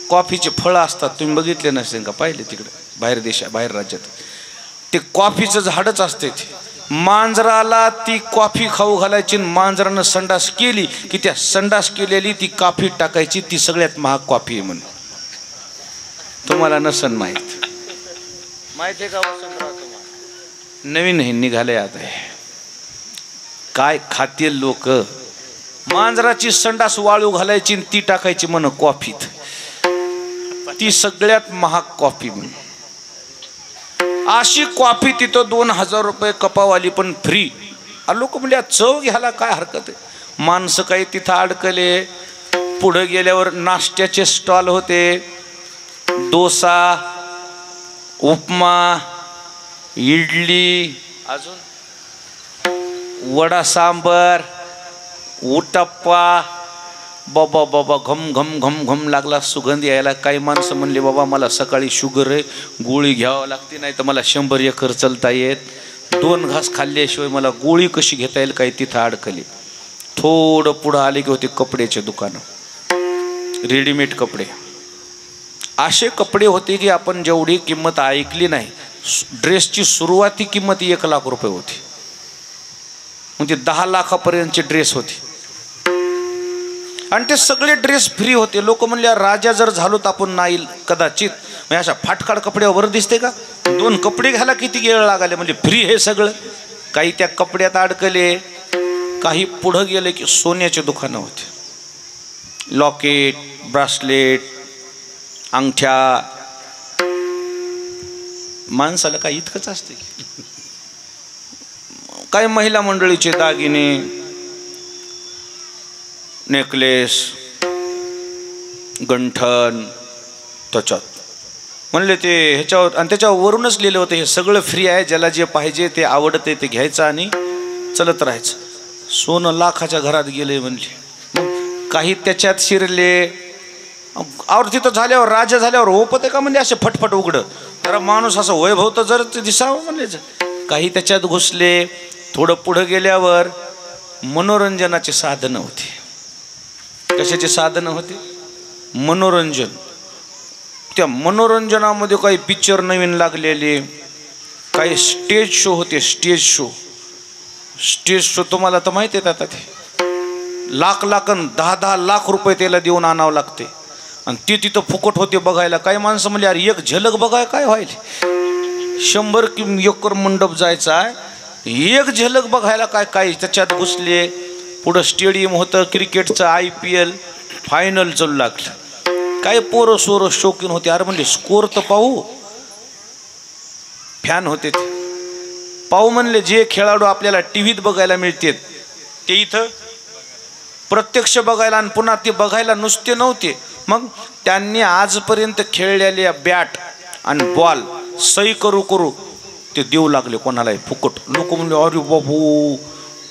कॉफीचे फळं असतात, तुम्ही बघितले नसेल का, पाहिले तिकडे बाहेर बाहेर राज्यात. ते कॉफीचं झाडच असते. मांजराला ती कॉफी खाऊ घालायची. मांजरानं संडास केली की त्या संडास केलेली ती कॉफी टाकायची. ती सगळ्यात महाग कॉफी आहे म्हणून. तुम्हाला नसन माहित आहे का? नवीन हे निघाले आता. काय खातील लोक? मांजराची संडास वाळू घालायची ती टाकायची म्हण कॉफीत. ती सगळ्यात महाग कॉफी म्हणून. अशी कॉफी तिथं 2000 रुपये कपावाली पण फ्री. लोक म्हणजे चव घ्यायला काय हरकत आहे. माणसं काही तिथं अडकले. पुढे गेल्यावर नाश्त्याचे स्टॉल होते. डोसा, उपमा, इडली, अजून वडा सांबर, उटप्पा. बाबा बाबा घम घम घम घम लागला सुगंध यायला. काही माणसं म्हणले बाबा मला सकाळी शुगर आहे, गोळी घ्यावं लागते, नाही तर मला 100 एकर चलता येत. 2 घास खाल्ल्याशिवाय मला गोळी कशी घेता येईल. काही तिथं अडकली. थोडं पुढं आले की होते कपड्याचे दुकानं, रेडीमेड कपडे. असे कपडे होते की आपण जेवढी किंमत ऐकली नाही. ड्रेसची सुरुवाती किंमत 1 लाख रुपये होती. म्हणजे 10 लाखापर्यंतचे ड्रेस होते. आणि ते सगळे ड्रेस फ्री होते. लोक म्हणले राजा जर झालो तर आपण नाही कदाचित. म्हणजे अशा फाटकाड कपड्यावर दिसते का? 2 कपडे घ्यायला किती वेळ लागाले. म्हणजे फ्री हे सगळं. काही त्या कपड्यात अडकले. काही पुढं गेले की सोन्याचे दुकानं होते. लॉकेट, ब्रासलेट, अंगठ्या. माणसाला काय इतकंच असते. काही महिला मंडळीचे दागिने, नेकलेस, गंठन त्याच्यात म्हणले ते ह्याच्यावर. आणि त्याच्यावरूनच लिहिलं होतं हे सगळं फ्री आहे. ज्याला जे पाहिजे ते आवडते ते घ्यायचं आणि चलत राहायचं. सोनं लाखाच्या घरात गेले म्हणले. मग काही त्याच्यात शिरले. और तिथं झाल्यावर राजा झाल्यावर ओपते का म्हणजे असे फटफट उघडं. तर माणूस असं वैभव तर जर दिसावं म्हणले. काही त्याच्यात घुसले. थोडं पुढं गेल्यावर मनोरंजनाचे साधनं होते. कशाचे साधनं होते? मनोरंजन. त्या मनोरंजनामध्ये काही पिक्चर नवीन लागलेले, काही स्टेज शो होते. स्टेज शो तुम्हाला तर माहिती आहे. आता ते लाख 10 लाख रुपये त्याला देऊन आणावं लागते. आणि ते तिथं फुकट होते बघायला. काही माणसं म्हणजे अरे एक झलक बघाय काय व्हायला. 100 एकर मंडप जायचा आहे, एक झलक बघायला काय. काय त्याच्यात घुसले. पुढं स्टेडियम होतं क्रिकेटचं. IPL फायनल चालू लागलं. काय पोरं सोरं शौकीन होते. अरे म्हणले स्कोर तर पाहू. फॅन होते ते. पाहू म्हणले जे खेळाडू आपल्याला टीव्हीत बघायला मिळते ते इथं प्रत्यक्ष बघायला. आणि पुन्हा ते बघायला नुसते नव्हते. मग त्यांनी आजपर्यंत खेळलेल्या बॅट आणि बॉल सही करू ते देऊ लागले कोणालाही फुकट. लोक म्हणले अरे बाबू.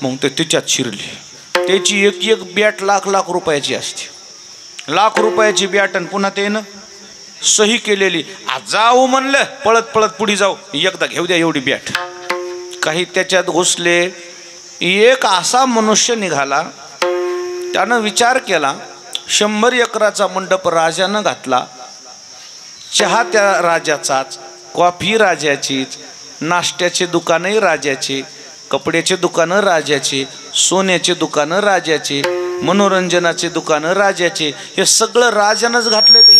मग ते त्याच्यात शिरले. त्याची एक बॅट लाख रुपयाची असते. लाख रुपयाची बॅट. आणि पुन्हा त्यानं सही केलेली. जाऊ म्हणलं पळत पुढे जाऊ. एकदा घेऊ द्या एवढी बॅट. काही त्याच्यात घुसले. एक असा मनुष्य निघाला. त्यानं विचार केला 100 एकराचा मंडप राजानं घातला. चहा त्या राजाचाच, कॉफी राजाचीच, नाश्त्याचे दुकानही राजाचे, कपड्याचे दुकानं राजाचे, सोन्याचे दुकानं राजाचे, मनोरंजनाचे दुकानं राजाचे. हे सगळं राजानंच घातलंय. तर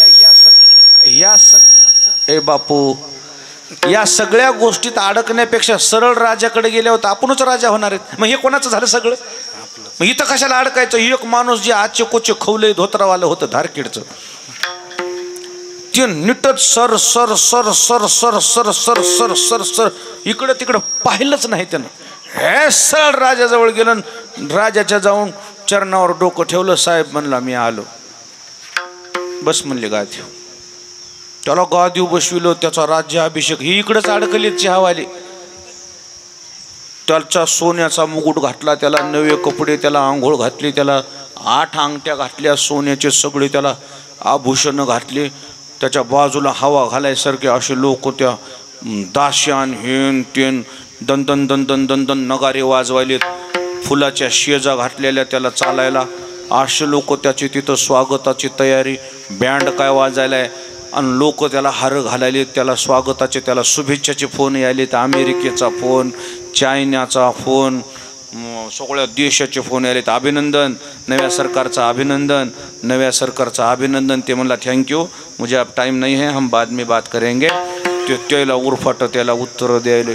ए बापू, या सगळ्या गोष्टीत अडकण्यापेक्षा सरळ राजाकडे गेल्या होता आपणच राजा होणार आहेत. मग हे कोणाचं झालं सगळं? मग इथं कशाला अडकायचं? एक माणूस जे आजचे कोचे खवले धोत्रावालं होतं धारखेडचं, ते नीटच सर सर सर सर सर सर सर सर सर सर इकडं तिकडं पाहिलंच नाही त्यानं. हे सरळ राजाजवळ गेलं. राजाच्या जाऊन चरणावर डोकं ठेवलं. साहेब म्हणला मी आलो. बस म्हणले गादीव. त्याला गादीव बसविलं. त्याचा राज्याभिषेक. ही इकडंच अडकली चहावाले. त्याचा सोन्याचा मुकुट घातला. त्याला नवे कपडे, त्याला आंघोळ घातली. त्याला 8 अंगठ्या घातल्या सोन्याचे सगळे. त्याला आभूषणं घातले, त्याच्या बाजूला हवा घालायसारखे असे लोक त्या दाश्यान हेन तेन दन दन नगारे वाजवायलेत, फुलाच्या शेजा घातलेल्या त्याला चालायला, असे लोक त्याची तिथं स्वागताची तयारी, बँड काय वाजायलाय आणि लोक त्याला हार घालायले, त्याला स्वागताचे त्याला शुभेच्छाचे फोन यायलेत, अमेरिकेचा फोन, चायनाचा फोन, सगळ्या देशाचे फोन यायलेत, अभिनंदन, नव्या सरकारचा अभिनंदन, नव्या सरकारचा अभिनंदन. ते म्हणला थँक्यू, मुझे अब टाइम नहीं है, हम बाद में बात करेंगे. ते त्याला उरफाट त्याला उत्तर द्यायले,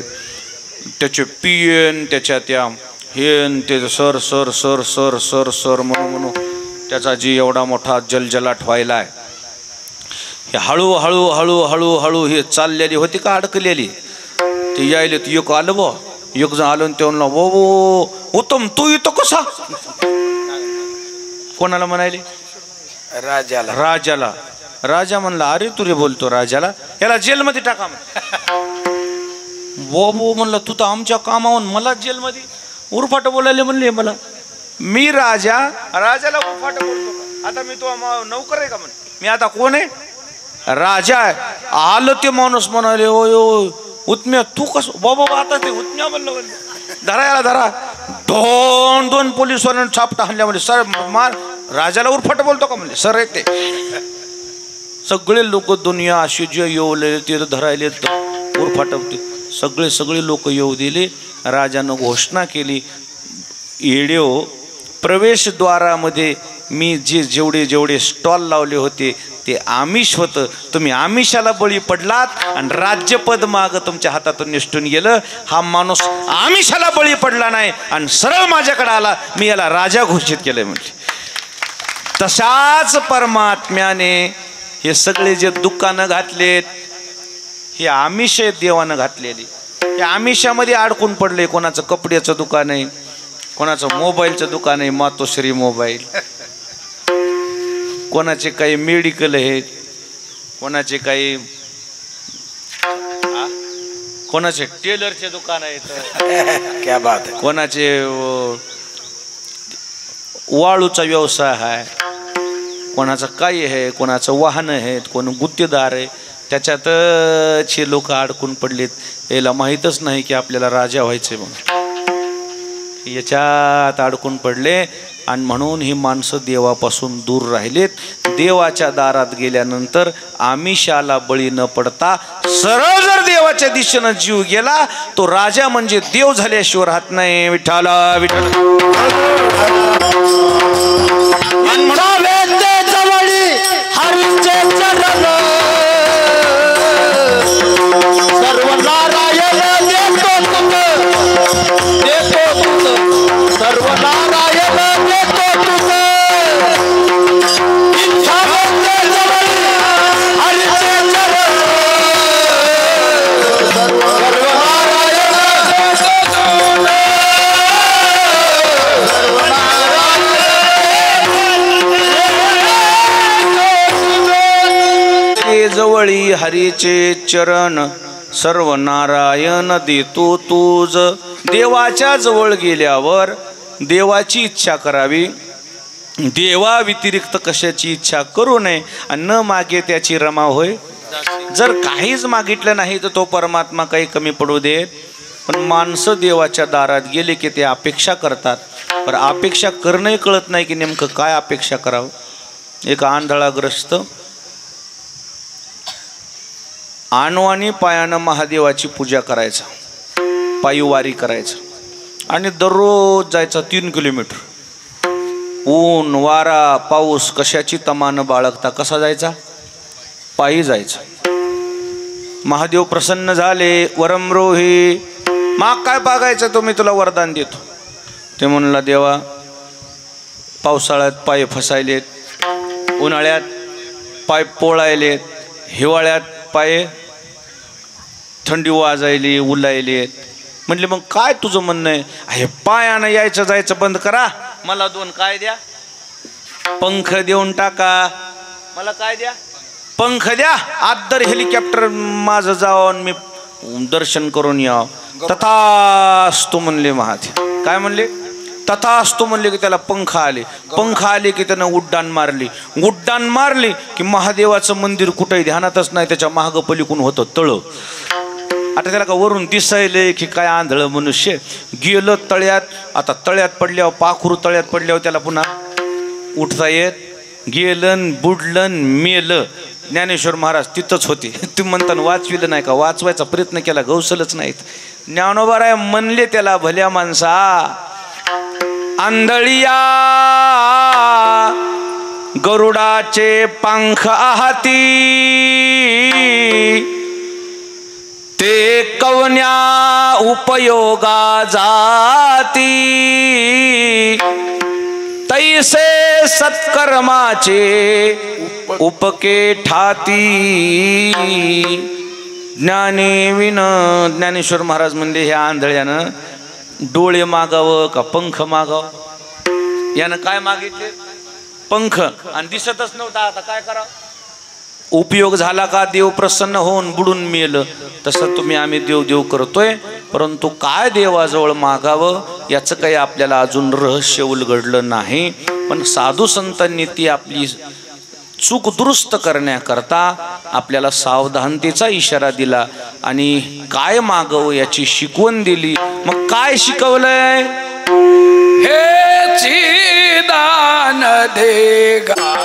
त्याचे पीएन त्याच्या त्या हेन ते सर सर सर सर सर सर म्हणून त्याचा जी एवढा मोठा जलजलाट व्हायलाय. हे हळू हळू हळू हळू हळू हे चाललेली होती का अडकलेली, ते यायले तर एक आलं बो, एक जण आलं ते म्हणलं वो वो उत्तम तू येतो कसा, कोणाला म्हणाले, राजाला. राजाला. राजा म्हणला अरे तू रे बोलतो राजाला, याला जेलमध्ये टाका. वो वो म्हणलं तू तर आमच्या कामावून मला जेलमध्ये उरफाट बोलायला म्हणले मला, मी राजा, राजाला उरफाट बोलतो का, आता मी तो नौकर आहे का म्हण, मी आता कोण आहे, राजा आहे. आलं ते माणूस म्हणाले ओय ओय उत्म्या तू कसं बाबा, आता ते उत्म्या म्हणलं, धरा याला धरा. दोन पोलिसवाल्यांनी छापटा हल्ल्या म्हणजे सर मार, राजाला उरफाट बोलतो का म्हणले, सर येते. सगळे लोक दुनिया अशी जे येऊले ते धरायले उरफाट होते, सगळे लोक येऊ दिले. राजानं घोषणा केली, येड्यो प्रवेशद्वारामध्ये मी जेवढे स्टॉल लावले होते ते आमिष होतं, तुम्ही आमिषाला बळी पडलात आणि राज्यपद माग तुमच्या हातातून निसटून गेलं. हा माणूस आमिषाला बळी पडला नाही आणि सरळ माझ्याकडे आला, मी याला राजा घोषित केलंय म्हणले. तशाच परमात्म्याने हे सगळे जे दुकानं घातलेत हे आमिष आहेत देवानं घातलेली. हे आमिषामध्ये अडकून पडले, कोणाचं कपड्याचं दुकान आहे, कोणाचं मोबाईलचं दुकान आहे, मातोश्री मोबाईल, कोणाचे काही मेडिकल आहेत, कोणाचे काही कोणाचे टेलरचे दुकान आहेत, क्या बात है, कोणाचे वाळूचा व्यवसाय आहे, कोणाचं काय आहे, कोणाचं वाहन आहेत, कोण गुत्तेदार आहे. त्याच्यातच हे लोक अडकून पडलेत. याला माहीतच नाही की आपल्याला राजा व्हायचे म्हणून, याच्यात अडकून पडले आणि म्हणून ही माणसं देवापासून दूर राहिलेत. देवाच्या दारात गेल्यानंतर आमिषाला बळी न पडता सरळ जर देवाच्या दिशेनं जीव गेला तो राजा म्हणजे देव झाल्याशिवाय राहत नाही. विठ्ठला विठ्ठल जवळी हरीचे चरण सर्व नारायण देतो तुझ. देवाच्या जवळ गेल्यावर देवाची इच्छा करावी, देवा व्यतिरिक्त कशाची इच्छा करू नये आणि न मागे त्याची रमा होय. जर काहीच मागितलं नाही तर तो परमात्मा काही कमी पडू दे. पण माणसं देवाच्या दारात गेले की ते अपेक्षा करतात, पण अपेक्षा करणंही कळत नाही की नेमकं काय अपेक्षा करावं. एक आंधळाग्रस्त आणवानी पायानं महादेवाची पूजा करायचा, पायीवारी करायचा आणि दररोज जायचा 3 किलोमीटर. ऊन वारा पाऊस कशाची तमान बाळगता कसा जायचा, पायी जायचा. महादेव प्रसन्न झाले. वरमरोही माग काय मागायचं तो मी तुला वरदान देतो. ते म्हणला देवा पावसाळ्यात पाय फसायलेत, उन्हाळ्यात पाय पोळायलेत, हिवाळ्यात पाय थंडी वाजायली उलायलेत. म्हटले मग काय तुझं म्हणणं आहे. हे पायानं यायचं जायचं बंद करा, मला 2 काय द्या, पंख देऊन टाका. मला काय द्या, पंख द्या. आदर हेलिकॉप्टर माझं जाऊन मी दर्शन करून यावं. तथास्तु म्हणले महादेव. काय म्हणले, तथा असतो म्हणले की त्याला पंख आले की त्यानं उड्डाण मारली की महादेवाचं मंदिर कुठेही ध्यानातच नाही, त्याच्या महाग पलीकडून होतं तळ. आता त्याला का वरून दिसायले की काय आंधळ मनुष्य. गेलं तळ्यात. आता तळ्यात पडल्यावर पाखरू तळ्यात पडल्यावर त्याला पुन्हा उठता येत. गेलं बुडलं मेलं. ज्ञानेश्वर महाराज तिथंच होते. तुम्ही म्हणताना वाचविलं नाही का? वाचवायचा प्रयत्न केला, गौसलच नाहीत. ज्ञानोबाराय म्हणले त्याला, भल्या माणसा आंधळिया गरुडाचे पंख आहाती, ते कवन्या उपयोगा जाती, तैसे सत्कर्माचे उपके ठाती. ज्ञानेश्वर महाराज म्हणले ह्या आंधळ्यानं डोळे मागावं का पंख मागावं? यानं काय मागितले? पंख. आणि दिसतच नव्हता. आता काय करावं? उपयोग झाला का? देव प्रसन्न होऊन बुडून मेलं. तसं आम्ही देव करतोय, परंतु काय देवाजवळ मागावं याचं काही आपल्याला अजून रहस्य उलगडलं नाही. पण साधू संतांनी ती आपली चूक दुरुस्त करण्याकरता आपल्याला सावधानतेचा इशारा दिला आणि काय मागावं याची शिकवण दिली. मग काय शिकवलंय? हे दान देगा,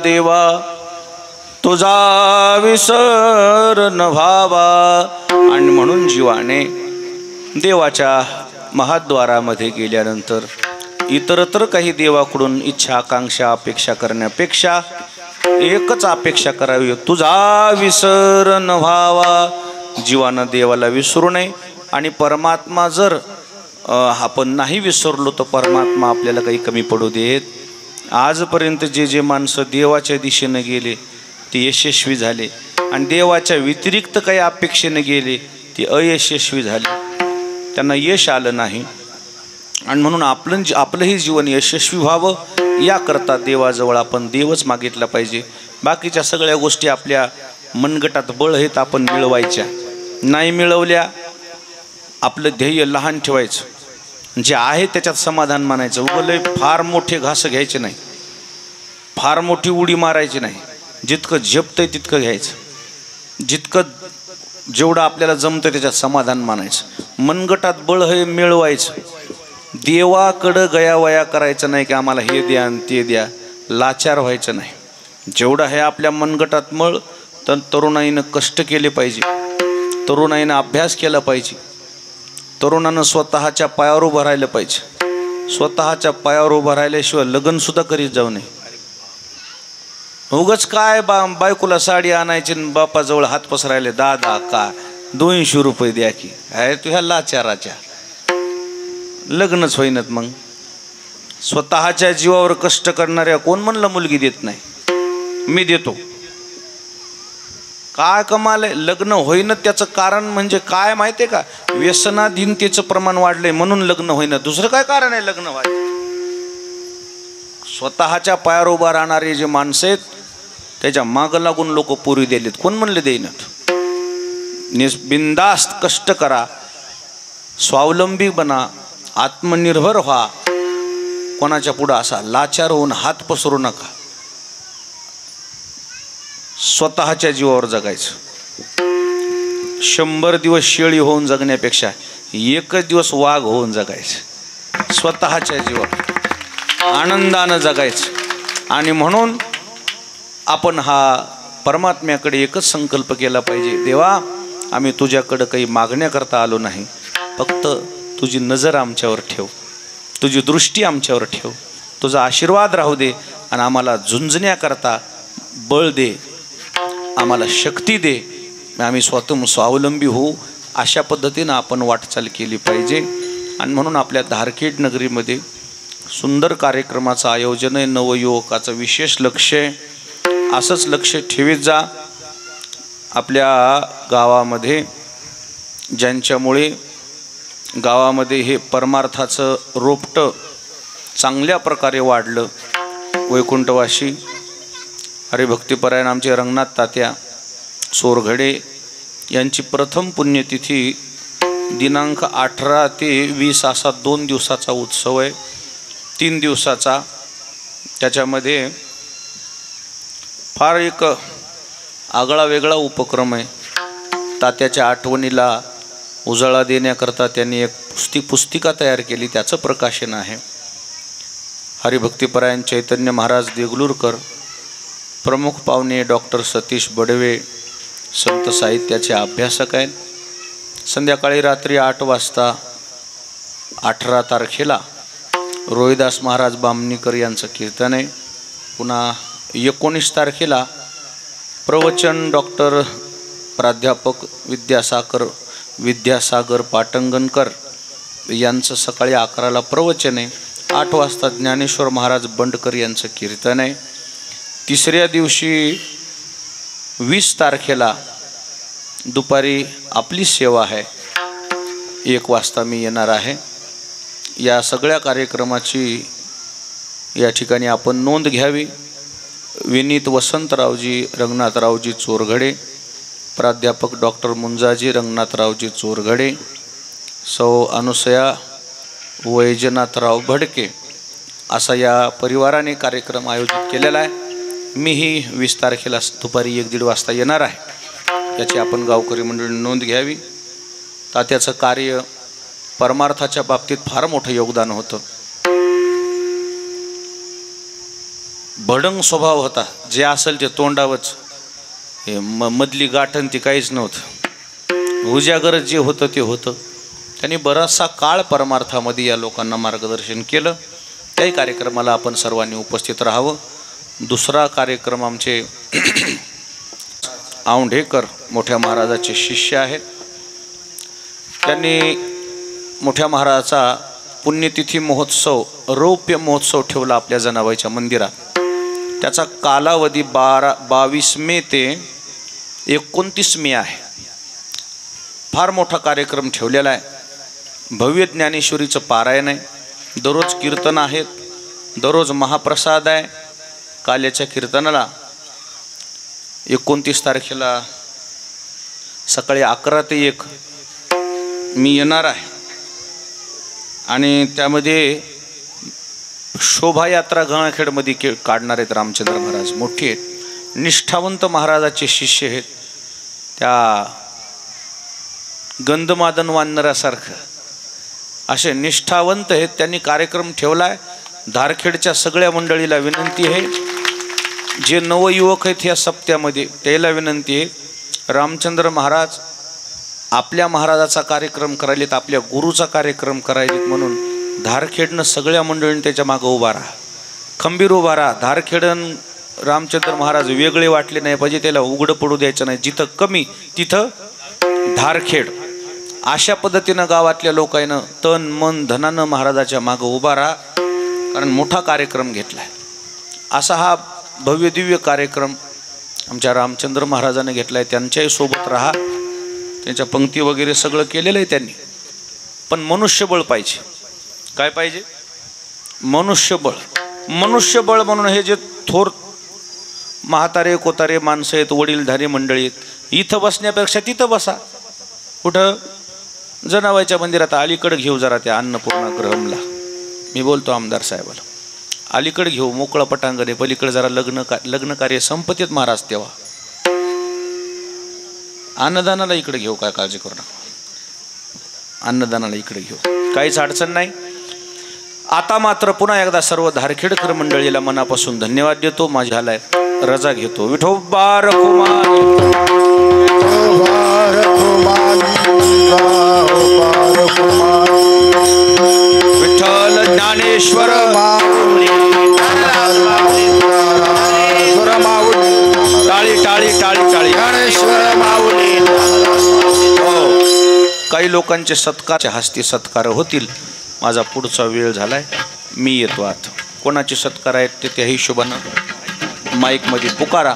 देवा तुझा विसर न व्हावा. आणि म्हणून जीवाने देवाच्या महाद्वारामध्ये गेल्यानंतर इतरत्र काही देवाकडून इच्छा आकांक्षा अपेक्षा करण्यापेक्षा एकच अपेक्षा करावी, तुझा विसर न व्हावा. जीवानं देवाला विसरू नये. आणि परमात्मा जर आपण नाही विसरलो तर परमात्मा आपल्याला काही कमी पडू देत. आजपर्यंत जे माणसं देवाच्या दिशेनं गेले ते यशस्वी झाले आणि देवाच्या व्यतिरिक्त काही अपेक्षेने गेले ते अयशस्वी झाले, त्यांना यश आलं नाही. आणि म्हणून आपलंही जीवन यशस्वी व्हावं याकरता देवाजवळ आपण देवच मागितला पाहिजे. बाकीच्या सगळ्या गोष्टी आपल्या मनगटात बळ आहेत, आपण मिळवायच्या. नाही मिळवल्या आपलं ध्येय लहान ठेवायचं, जे आहे त्याच्यात समाधान मानायचं. उगले फार मोठे घास घ्यायचे नाही, फार मोठी उडी मारायची नाही. जितकं झेपतंय तितकं घ्यायचं, जितकं जेवढं आपल्याला जमतं त्याच्यात समाधान मानायचं. मनगटात बळ हे मिळवायचं. देवाकडं गयावया करायचं नाही की आम्हाला हे द्या आणि ते द्या, लाचार व्हायचं नाही. जेवढं हे आपल्या मनगटात मळ, तर तरुणाईनं कष्ट केले पाहिजे, तरुणाईनं अभ्यास केला पाहिजे, तरुणानं स्वतःच्या पायावर उभं राहिलं पाहिजे. स्वतःच्या पायावर उभं राहिल्याशिवाय लग्नसुद्धा करीत जाऊ नये. उगच काय बायकोला साडी आणायची, बापाजवळ हात पसरायले, दादा का 200 रुपये द्या की, आहे तुझ्या लाचाराच्या लग्नच होईनत. मग स्वतःच्या जीवावर कष्ट करणाऱ्या कोण म्हणलं मुलगी देत नाही? मी देतो. काय कमाल आहे, लग्न होईन. त्याचं कारण म्हणजे काय माहिती आहे का? व्यसनाधीनतेचं प्रमाण वाढलंय म्हणून लग्न होईन. दुसरं काय कारण आहे लग्न व्हायचं? स्वतःच्या पायावर उभा राहणारे जे माणसं आहेत त्याच्या मागं लागून लोक पोरी दिलेत. कोण म्हणले देईनात? बिनधास्त कष्ट करा, स्वावलंबी बना, आत्मनिर्भर व्हा. कोणाच्या पुढं असा लाचार होऊन हात पसरू नका. स्वतःच्या जीवावर जगायचं. 100 दिवस शेळी होऊन जगण्यापेक्षा एकच दिवस वाघ होऊन जगायचं. स्वतःच्या जीवावर आनंदानं जगायचं. आणि म्हणून आपण हा परमात्म्याकडे एकच संकल्प केला पाहिजे, देवा आम्ही तुझ्याकडं काही मागण्याकरता आलो नाही, फक्त तुझी नजर आमच्यावर ठेव, तुझी दृष्टी आमच्यावर ठेव, तुझा आशीर्वाद राहू दे आणि आम्हाला झुंजण्याकरता बळ दे, आम्हाला शक्ती दे, आम्ही स्वतः स्वावलंबी होऊ. अशा पद्धतीनं आपण वाटचाल केली पाहिजे. आणि म्हणून आपल्या धारखेड नगरीमध्ये सुंदर कार्यक्रमाचं आयोजन आहे. नवयुवकाचं विशेष लक्ष आहे. असंच लक्ष ठेवीत जा. आपल्या गावामध्ये ज्यांच्यामुळे गावामध्ये हे परमार्थाचं रोपटं चांगल्या प्रकारे वाढलं, वैकुंठवासी हरिभक्तीपरायण आमचे रंगनाथ तात्या चोरघडे यांची प्रथम पुण्यतिथी दिनांक 18 ते 20 असा 2 दिवसाचा उत्सव आहे. 3 दिवसाचा. त्याच्यामध्ये फार एक आगळा वेगळा उपक्रम आहे. तात्याच्या आठवणीला उजाळा देण्याकरता त्यांनी एक पुस्तिका तयार केली, त्याचं प्रकाशन आहे. हरिभक्तीपरायण चैतन्य महाराज देगलूरकर, प्रमुख पाहुणे डॉक्टर सतीश बडवे, संत साहित्याचे अभ्यासक आहेत. संध्याकाळी रात्री 8 वाजता 18 तारखेला रोहिदास महाराज बामणीकर यांचं कीर्तन आहे. पुन्हा 19 तारखेला प्रवचन डॉक्टर प्राध्यापक विद्यासागर पाटंगणकर यांचं सकाळी 11ला प्रवचन आहे. 8 वाजता ज्ञानेश्वर महाराज बंडकर यांचं कीर्तन आहे. तिसऱ्या दिवशी 20 तारखेला दुपारी आपली सेवा आहे. 1 वाजता मी येणार आहे. या सगळ्या कार्यक्रमाची या ठिकाणी आपण नोंद घ्यावी. विनीत वसंतरावजी रंगनाथरावजी चोरघडे, प्राध्यापक डॉक्टर मुंजाजी रंगनाथरावजी चोरघडे, सौ अनुसया वैजनाथराव भडके असा या परिवाराने कार्यक्रम आयोजित केलेला आहे. मीही 20 तारखेला दुपारी 1-1:30 वाजता येणार आहे. याची आपण गावकरी मंडळींनी नोंद घ्यावी. तात्याचं कार्य परमार्थाच्या बाबतीत फार मोठं योगदान होतं. भडंग स्वभाव होता. जे असेल ते तोंडावच, हे मधली गाठण ती काहीच नव्हतं. उजागर जे होतं ते होतं. त्यांनी बराचसा काळ परमार्थामध्ये या लोकांना मार्गदर्शन केलं. त्याही कार्यक्रमाला आपण सर्वांनी उपस्थित राहावं. दुसरा कार्यक्रम आमचे औंढेकर मोठ्या महाराजाचे शिष्य आहेत. त्यांनी मोठ्या महाराजाचा पुण्यतिथी महोत्सव, रौप्य महोत्सव ठेवला आपल्या जनाबाईच्या मंदिरात. त्याचा कालावधी 22 मे ते 29 मे आहे. फार मोठा कार्यक्रम ठेवलेला आहे. भव्य ज्ञानेश्वरीचं पारायण आहे. दररोज कीर्तन आहेत. दररोज महाप्रसाद आहे. काल्याच्या कीर्तनाला 29 तारखेला सकाळी 11 ते 1 मी येणार आहे. आणि त्यामध्ये शोभायात्रा गंगाखेडमध्ये काढणार आहेत. रामचंद्र महाराज मोठी आहेत, निष्ठावंत महाराजाचे शिष्य आहेत. त्या गंधमादन वानरासारखं असे निष्ठावंत आहेत. त्यांनी कार्यक्रम ठेवला आहे. धारखेडच्या सगळ्या मंडळीला विनंती आहे, जे नवयुवक आहेत ह्या सप्त्यामध्ये त्याला विनंती आहे, रामचंद्र महाराज आपल्या महाराजाचा कार्यक्रम करायलेत, आपल्या गुरुचा कार्यक्रम करायलेत, म्हणून धारखेडनं सगळ्या मंडळींनी त्याच्या मागं उभा राहा, खंबीर उभा राहा. धारखेडन रामचंद्र महाराज वेगळे वाटले नाही पाहिजे, त्याला उघडं पडू द्यायचं नाही. जिथं कमी तिथं धारखेड. अशा पद्धतीनं गावातल्या लोकांनं तन मन धनानं महाराजाच्या मागं उभा राहा, कारण मोठा कार्यक्रम घेतला आहे. असा हा भव्य दिव्य कार्यक्रम आमच्या रामचंद्र महाराजाने घेतला आहे. त्यांच्याही सोबत राहा. त्यांच्या पंक्ती वगैरे सगळं केलेलं आहे त्यांनी. पण मनुष्यबळ पाहिजे. काय पाहिजे? मनुष्यबळ. मनुष्यबळ म्हणून हे जे थोर म्हातारे कोतारे माणसं आहेत, वडीलधारी मंडळी आहेत, इथं बसण्यापेक्षा तिथं बसा. कुठं? जनाबाईच्या मंदिरात. अलीकडे घेऊ जरा त्या अन्नपूर्णा ग्रहमला. मी बोलतो आमदार साहेबाला, अलीकडे घेऊ, मोकळं पटांगण आहे, पलीकडे जरा लग्न कार्य संपत्तीत महाराज तेव्हा. अन्नदानाला इकडे घेऊ, काय काळजी करू नका. अन्नदानाला इकडे घेऊ, काहीच अडचण नाही. आता मात्र पुन्हा एकदा सर्व धारखेडकर मंडळीला मनापासून धन्यवाद देतो. माझ्याला रजा घेतो. विठोबा रखुमाई, विठ्ठल ज्ञानेश्वर टाळी टाळी टाळी टाळी. काही लोकांचे सत्कारच्या हस्ते सत्कार होतील. माझा पुढचा वेळ झालाय, मी येतो आता. कोणाचे सत्कार आहेत ते त्या हिशोबानं माईकमध्ये पुकारा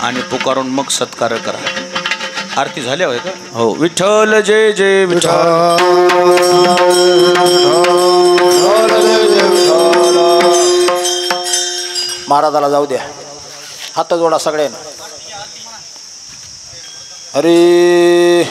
आणि पुकारून मग सत्कार करा. आरती झाल्या होय का? हो. विठ्ठल जय जय विठ्ठल. महाराजाला जाऊ द्या, हात जोडा सगळ्यांना. अरे